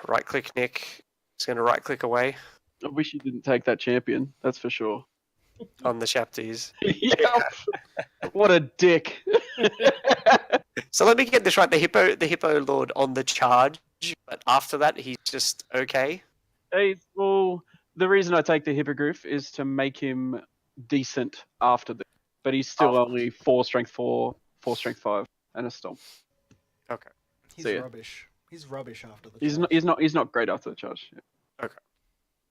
right click Nick. He's going to right click away I wish he didn't take that champion. That's for sure. on the Shaptis. Yep. What a dick. So let me get this right. The Hippo Lord on the charge, but after that he's just okay. Well, the reason I take the Hippogriff is to make him decent after this. But he's still only 4 strength 4, 4 strength 5, and a stomp. He's So, yeah. rubbish. He's rubbish after the He's charge. he's not great after the charge. Yeah.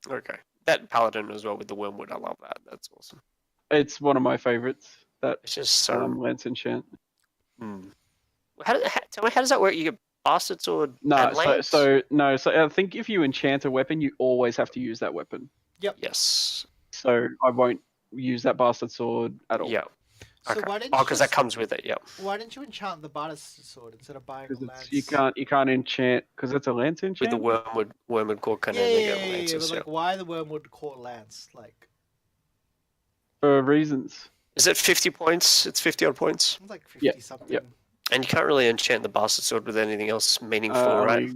Okay. That Paladin as well with the Wormwood, I love that. That's awesome. It's one of my favorites. That It's just so. Lance enchant. Tell me, how does that work? You get Bastard Sword. No, and Lance? so I think if you enchant a weapon, you always have to use that weapon. Yes. So I won't use that bastard sword at all. Yeah. So Okay. why didn't Oh, you because that just- comes with it. Yeah. Why didn't you enchant the Bardist sword instead of buying a Because lance? you can't enchant because it's a lance With enchant. the Wormwood Core Cannon. Yeah, you yeah, get yeah, yeah, lances, but like, why the Wormwood Court lance? Like, For reasons. Is it 50 points? It's 50 odd points. it's like 50 something. yep. And you can't really enchant the Bastard Sword with anything else meaningful, right?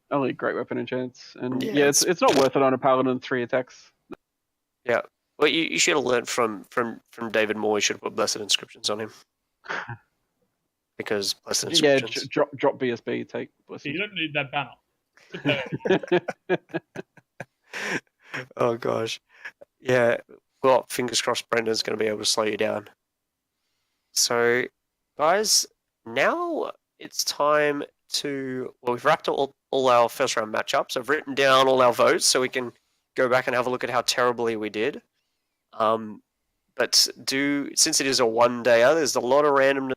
Only great weapon and chance, and Yeah, yeah, it's not worth it on a paladin 3 attacks. Yeah. Well, you should have learned from David Moore. You should have put Blessed Inscriptions on him. Because Blessed Yeah, Inscriptions. drop BSB, take blessings. You don't need that banner. Oh gosh. Yeah. Well, fingers crossed Brendan's going to be able to slow you down. So, guys, now it's time to. Well, we've wrapped all our first round matchups. I've written down all our votes so we can go back and have a look at how terribly we did. But since it is a one-dayer, there's a lot of randomness.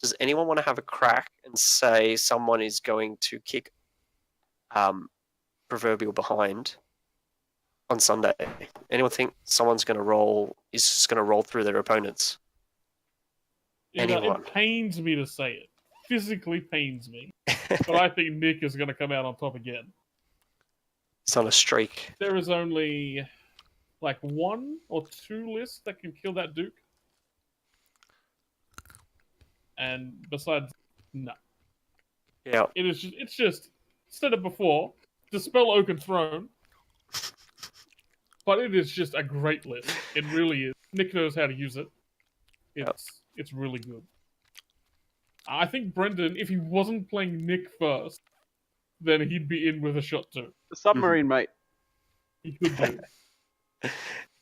Does anyone want to have a crack and say someone is going to kick proverbial behind on Sunday? Anyone think someone's going to is just going to roll through their opponents? Anyone? It pains me to say it. Physically pains me. But I think Nick is going to come out on top again. He's on a streak. There is only like 1 or 2 lists that can kill that Duke. And besides, no. Yeah. It's just instead of before, Dispel Oaken Throne. But it is just a great list. It really is. Nick knows how to use it. It's really good. I think Brendan, if he wasn't playing Nick first, then he'd be in with a shot too. The submarine, mate. He could do.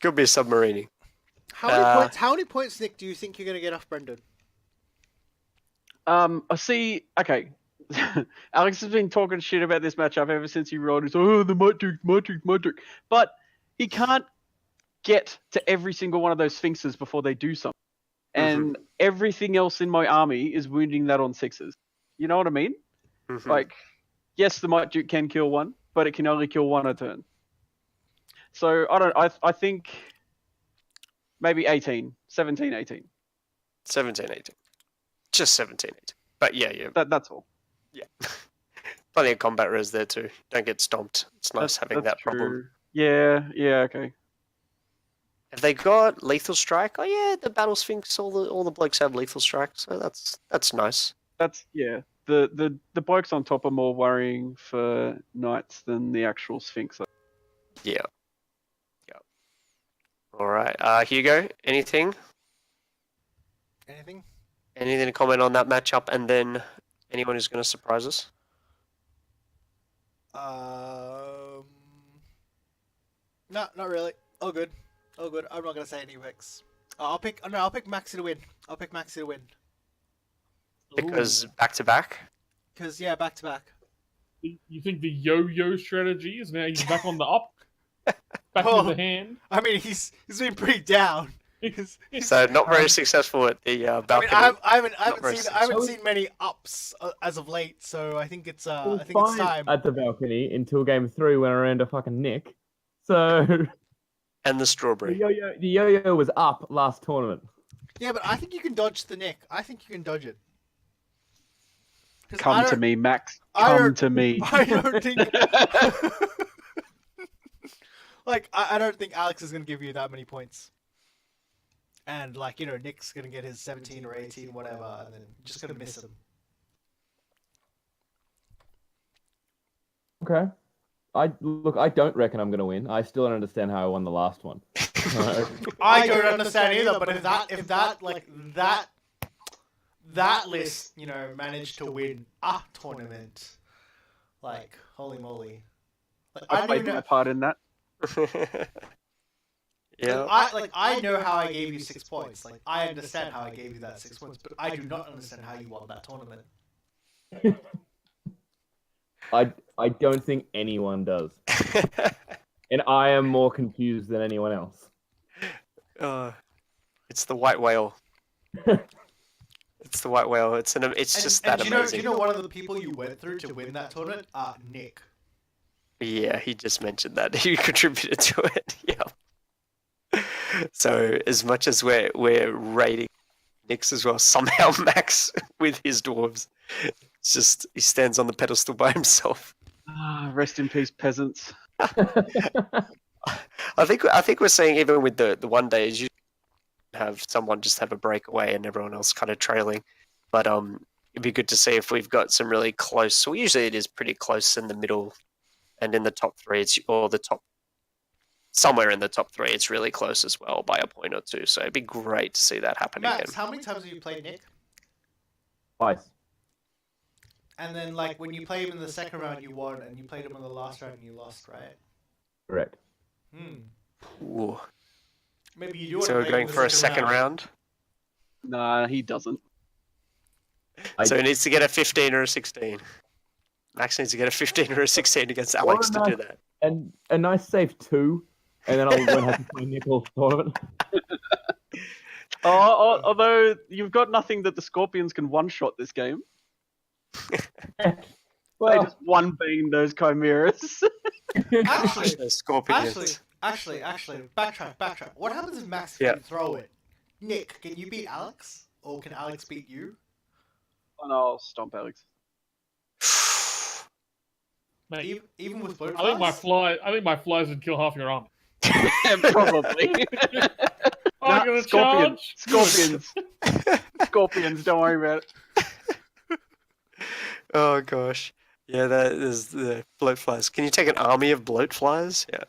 Could be submarining. How many points, Nick, do you think you're going to get off Brendan? I see. Okay, Alex has been talking shit about this matchup ever since he wrote it. Oh, the Might Duke. But he can't get to every single one of those Sphinxes before they do something. And everything else in my army is wounding that on 6s. You know what I mean? Mm-hmm. Like, yes, the Might Duke can kill one, but it can only kill one a turn. So I think maybe 18, 17, 18. 17, 18. Just 17, 18. But yeah. That's all. Yeah. Plenty of combat res there too. Don't get stomped. It's nice having that true. problem. Yeah, okay. Have they got lethal strike? Oh yeah, the battle sphinx. All the blokes have lethal strike, so that's nice. That's The blokes on top are more worrying for knights than the actual sphinx. Yeah. All right, Hugo. Anything to comment on that matchup, and then anyone who's going to surprise us? No, not really. All good. I'm not gonna say any picks. I'll pick Maxi to win. Because back to back. Because back to back. You think the yo-yo strategy is now he's back on the up, back to the hand? I mean, he's been pretty down. So not very successful at the balcony. I haven't seen many ups as of late, so I think it's it's time. At the balcony until game 3 when I ran to fucking Nick. So. And the strawberry. The yo-yo was up last tournament. Yeah, but I think you can dodge the Nick. I think you can dodge it. Come to me, Max. Come to me. I don't think. I don't think Alex is gonna give you that many points. And Nick's gonna get his 17 or 18, whatever, and then you're just gonna miss him. Okay. I don't reckon I'm gonna win. I still don't understand how I won the last one. I don't understand either. But if that list, managed to win a tournament, holy moly! I played my part in that. Yeah. I know how I gave you 6 points. I understand how I gave you that 6 points, but I do not understand how you won that tournament. I don't think anyone does. And I am more confused than anyone else. It's the white whale. It's the white whale. It's just that amazing. Do you know one of the people you went through to win that tournament? Nick. Yeah, he just mentioned that. He contributed to it. Yeah. So as much as we're rating Nick's as well, somehow Max with his dwarves, it's just he stands on the pedestal by himself. Rest in peace, peasants. I think we're saying even with the one day is you have someone just have a breakaway and everyone else kind of trailing, but it'd be good to see if we've got some really close. So usually it is pretty close in the middle, and in the top three, or the top somewhere in the top three, it's really close as well by a point or two. So it'd be great to see that happen Max, again. how many times have you played Nick? Twice. And then, like, when you played him in the second round, you won, and you played him in the last round, and you lost, right? Correct. Ooh. Maybe you do. So we're going for a second round. Nah, he doesn't. So he needs to get a 15 or a 16. Max needs to get a 15 or a 16 against Alex to do that. And a nice safe 2, and then I won't have to play Nickel's tournament. Although you've got nothing that the Scorpions can one-shot this game. Well, They just one-beam those chimeras. Actually, The Scorpions. actually, backtrack. What happens if Max Yeah. can throw it? Nick, can you beat Alex, or can Alex beat you? And I'll stomp Alex. Mate, Even with blood I think my flies would kill half your army. Probably. I'm gonna charge. Scorpions, don't worry about it. Oh gosh. Yeah, that is the bloat flies. Can you take an army of bloat flies? Yeah.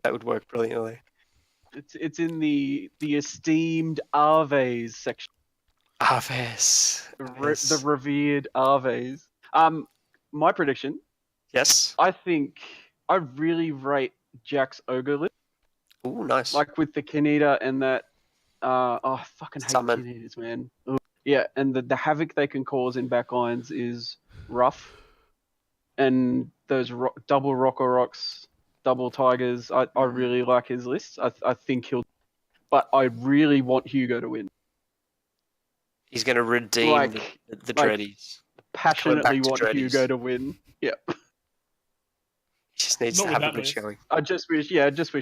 That would work brilliantly. It's in the esteemed Arves section. Aves. The revered Arves. My prediction, Yes. I think I really rate Jack's ogre list. Ooh, nice. Like with the Kaneda and that I fucking hate Summon. Kanedas, man. Ugh. Yeah, and the havoc they can cause in backlines is rough. And those double Rocks, double Tigers, I really like his list. I think he'll, but I really want Hugo to win. He's going to redeem the Dreadies. Passionately to want Dreadies. Hugo to win. Yep. He just needs Not to with have a that good list. showing. I just wish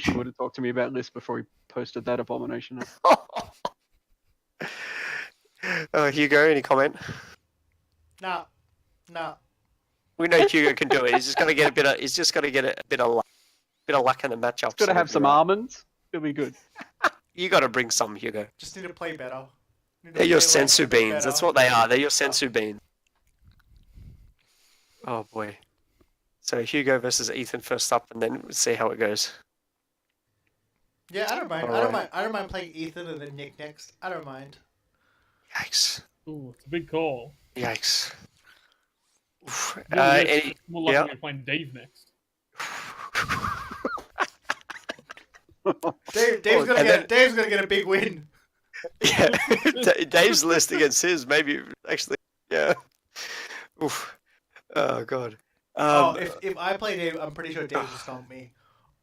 he would have talked to me about lists before he posted that abomination. Hugo, any comment? No. We know Hugo can do it. He's just got to get a bit of. He's just got to get a bit of luck in the matchup. Got to have some almonds. It'll be good. You got to bring some, Hugo. Just need to play better. They're your sensu beans. That's what they are. They're your sensu beans. Oh boy. So Hugo versus Ethan first up, and then we'll see how it goes. Yeah, I don't mind. Alright. I don't mind playing Ethan and then Nick next. I don't mind. Yikes! Ooh, it's a big call. Yikes! Oof. It's more likely yeah. you're playing Dave next. Dave's gonna get a big win. Yeah, Dave's list against his, maybe actually. Yeah. Oof. Oh god. If I play Dave, I'm pretty sure Dave will stomp me.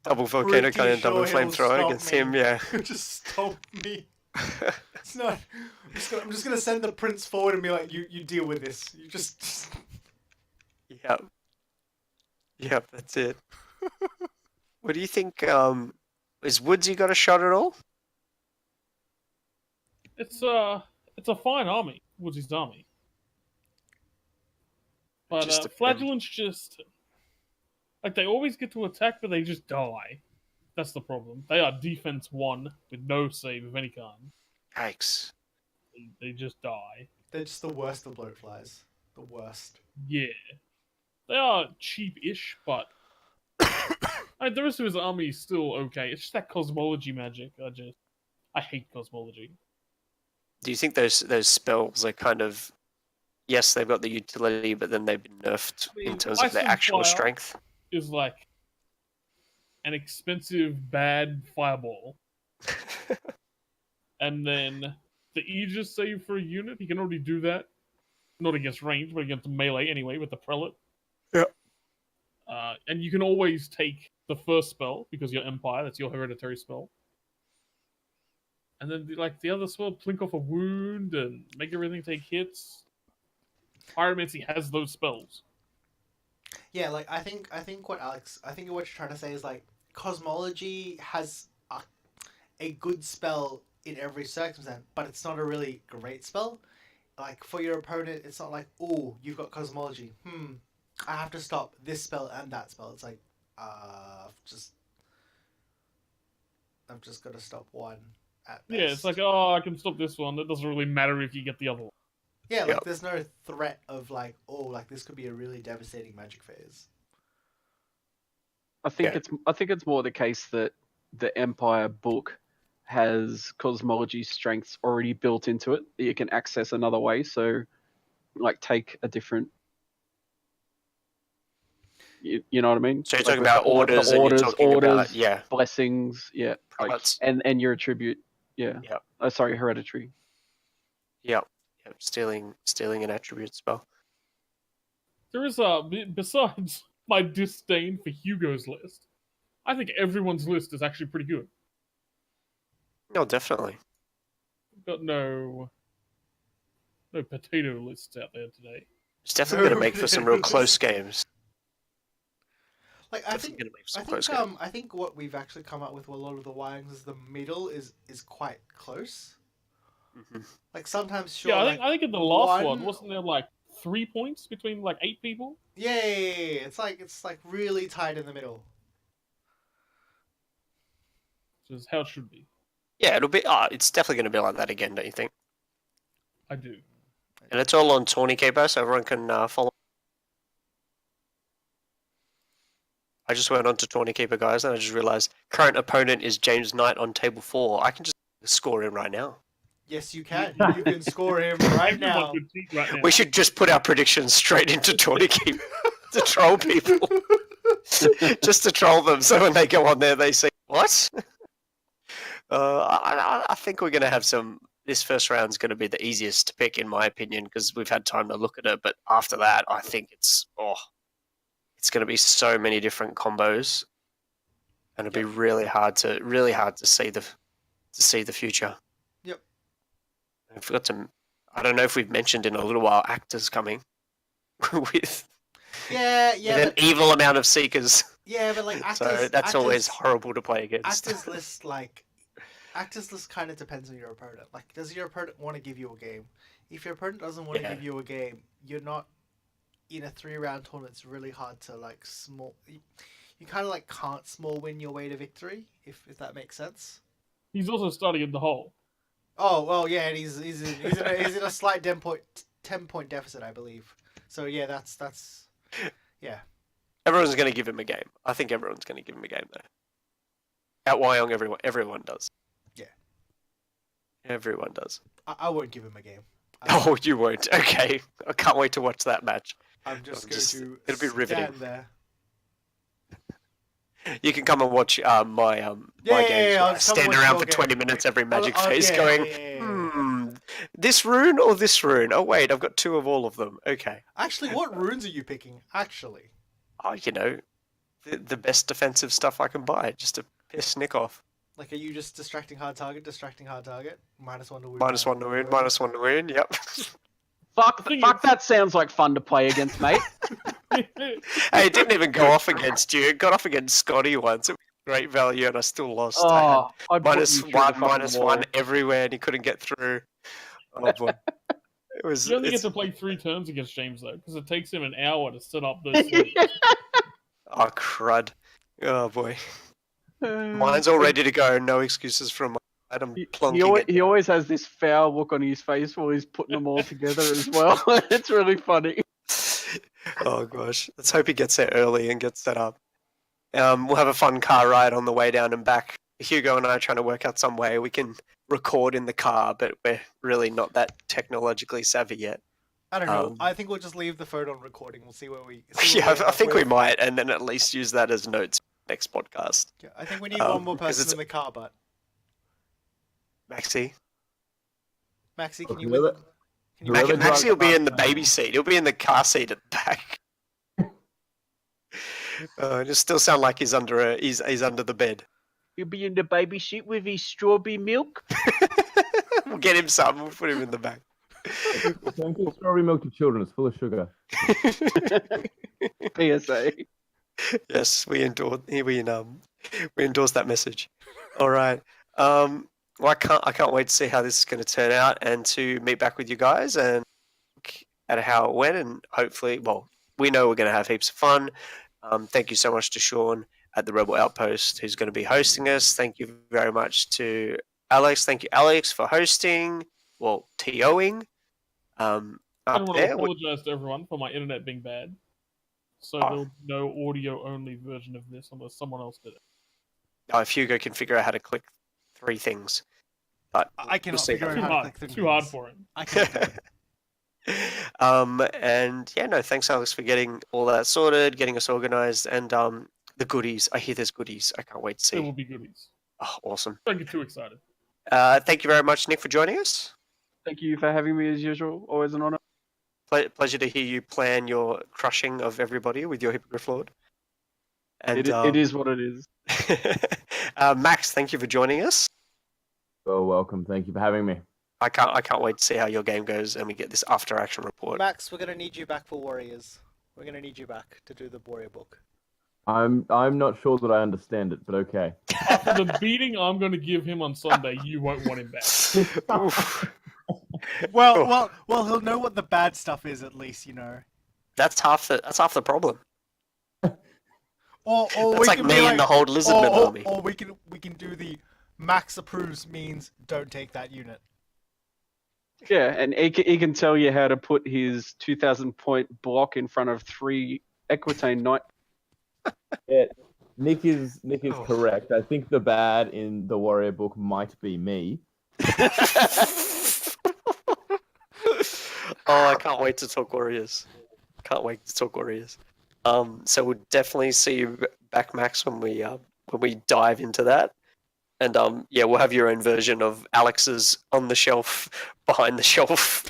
Double volcano cannon and double Pretty sure he'll flamethrower stomp against me. him. Yeah. He'll just stomp me. It's not. I'm just gonna send the prince forward and be like, you deal with this. You just. Yep. Yep. That's it. What do you think? Is Woodsy got a shot at all? It's a fine army, Woodsy's army. But Just depends. Flagellants just like they always get to attack, but they just die. That's the problem. They are defense 1 with no save of any kind. Yikes. They just die. They're just the worst of bloatflies. The worst. Yeah, they are cheap-ish, but the rest of his army is still okay. It's just that cosmology magic. I hate cosmology. Do you think those spells are kind of, yes, they've got the utility, but then they've been nerfed in terms of their Ice and actual Fire strength? Is like an expensive bad fireball, and then the Aegis save for a unit. He can already do that, not against range, but against melee anyway with the prelate. Yeah. And you can always take the first spell because you're Empire. That's your hereditary spell. And then the other spell, plink off a wound and make everything take hits. Pyromancy has those spells. Yeah, like I think what you're trying to say is like cosmology has a good spell in every circumstance, but it's not a really great spell. Like for your opponent, it's not like, oh, you've got cosmology. I have to stop this spell and that spell. It's like, I've just got to stop one at best. Yeah, it's like, oh, I can stop this one. It doesn't really matter if you get the other one. Yeah, like Yep. there's no threat of like, oh, like this could be a really devastating magic phase. I think Yeah. it's more the case that the Empire book has cosmology strengths already built into it that you can access another way. So, like, take a different. You know what I mean? So you're Like talking with about orders, and you're talking about blessings, yeah, like products. and your attribute, yeah. Yep. Sorry, hereditary. Yep. Yep. Stealing an attribute spell. There is besides my disdain for Hugo's list, I think everyone's list is actually pretty good. No, definitely. Got no potato lists out there today. It's definitely going to make for some real close games. Like I Definitely think, going to make for some close games. I think what we've actually come up with a lot of the Wyongs is the middle is quite close. Mm-hmm. Like sometimes, sure. Yeah, like, I think in the last one- one wasn't there like 3 points between like 8 people? Yeah. It's like really tight in the middle. Which is how it should be. Yeah, it'll be. It's definitely going to be like that again, don't you think? I do. And it's all on Tourniquet, so everyone can follow. I just went on to Tourniquet, guys, and I just realized current opponent is James Knight on table 4. I can just score him right now. Yes, you can. You can score him right now. Everyone could cheat right now. We should just put our predictions straight into Tourniquet to troll people. Just to troll them, so when they go on there, they say, what? I think we're going to have some. This first round's going to be the easiest to pick, in my opinion, because we've had time to look at it. But after that, I think it's going to be so many different combos, and it'll be really hard to see the future. Yep. I forgot to. I don't know if we've mentioned in a little while actors coming with Yeah, an evil amount of seekers. Yeah, but like actors, So that's always horrible to play against. Actors list kind of depends on your opponent. Like, does your opponent want to give you a game? If your opponent doesn't want to give you a game, you're not in a 3-round tournament. It's really hard to like small. You kind of like can't small win your way to victory, if that makes sense. He's also starting in the hole. Oh well, yeah, and he's in a slight 10-point deficit, I believe. So yeah, that's yeah. Everyone's going to give him a game. I think everyone's going to give him a game though. At Wyong, everyone does. Yeah. Everyone does. I won't give him a game. Oh, you won't. Okay, I can't wait to watch that match. I'm just going to. It'll be riveting. Stand there. You can come and watch my games. I'll stand watch around your for 20 game. minutes every magic Oh, phase, yeah, going, yeah. this rune or this rune? Oh wait, I've got 2 of all of them. Okay. Actually, what runes are you picking? Actually, Oh, the best defensive stuff I can buy, just to piss Nick off. like, are you just distracting hard target? -1 to win. -1 to win, -1 to win. Yep. Fuck, that sounds like fun to play against, mate. Hey, it didn't even go off against you. It got off against Scotty once. It was great value, and I still lost. I had -1 everywhere, and he couldn't get through. Oh boy. It was. You only get to play 3 turns against James though, because it takes him an hour to set up those. Sleeves. Oh crud! Oh boy. Mine's all ready to go. No excuses from Adam. He always has this foul look on his face while he's putting them all together as well. It's really funny. Oh gosh, let's hope he gets there early and gets set up. We'll have a fun car ride on the way down and back. Hugo and I are trying to work out some way we can record in the car, but we're really not that technologically savvy yet. I don't know. I think we'll just leave the phone on recording. We'll see where we. I think we might, and then at least use that as notes for next podcast. Yeah, I think we need one more person in the car, but Maxi, can you win? Maxi will be in the baby seat. He'll be in the car seat at the back. It'll still sound like he's under the bed. He'll be in the baby seat with his strawberry milk. We'll get him some. We'll put him in the back. Don't give strawberry milk to children. It's full of sugar. PSA. Yes, we endorse that message. All right. Well, I can't wait to see how this is going to turn out and to meet back with you guys and look at how it went, and hopefully, well, we know we're going to have heaps of fun. Thank you so much to Sean at the Rebel Outpost, who's going to be hosting us. Thank you very much to Alex. Thank you, Alex, for hosting. Well, TOing. I up want to there. apologize to everyone for my internet being bad. So Oh. there'll be no audio only version of this unless someone else did it. If Hugo can figure out how to click 3 things, but I we'll cannot see figure how out Too how to hard. click through Too hard things. for him. I can't do it. And yeah, no, thanks Alex for getting all that sorted, getting us organized, and the goodies. I hear there's goodies. I can't wait to There see. will be goodies. Oh, awesome. Don't get too excited. Thank you very much, Nick, for joining us. Thank you for having me as usual. Always an honor. Pleasure to hear you plan your crushing of everybody with your Hippogriff Lord. And It is what it is. Max, thank you for joining us. Well, welcome. Thank you for having me. I can't wait to see how your game goes and we get this after action report. Max, we're gonna need you back for Warriors. We're gonna need you back to do the Warrior book. I'm not sure that I understand it, but okay. After the beating I'm going to give him on Sunday, you won't want him back. Oof. Well, he'll know what the bad stuff is at least, you know. That's half the problem. Or That's we like can me be and the whole Lizardman army. Or we can do the Max approves means don't take that unit. Yeah, and he can tell you how to put his 2,000 point block in front of 3 Equitane Knight. Yeah, Nick is Oh. correct. I think the bad in the Warrior book might be me. Oh, I can't wait to talk Warriors. Can't wait to talk Warriors. So we'll definitely see you back, Max, when we dive into that. And yeah, we'll have your own version of Alex's on the shelf, behind the shelf.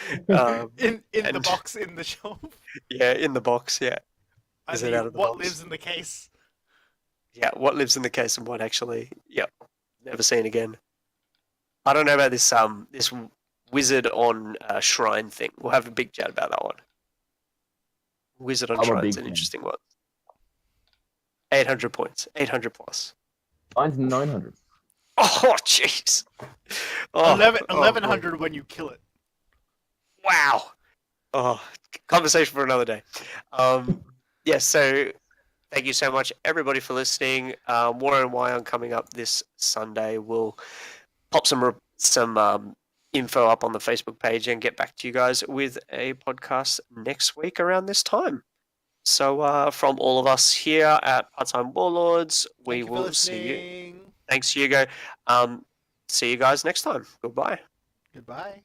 In the and- box in the shelf. Yeah, in the box. Yeah, I Is it mean, out of the what box? lives in the case? yeah. What lives in the case and what actually? Yep, never seen again. I don't know about this this wizard on shrine thing. We'll have a big chat about that one. Wizard on I'm a shrine's big an fan. interesting one. 800 points, 800 plus. Mine's 900. Oh, jeez. Oh, 1100 when you kill it. wow. Oh, conversation for another day. Yeah, so thank you so much, everybody, for listening. War and Wyong coming up this Sunday. We'll pop some info up on the Facebook page and get back to you guys with a podcast next week around this time. So from all of us here at Part-Time Warlords, we Thank you for will see you. listening. Thanks, Hugo. See you guys next time. Goodbye. Goodbye.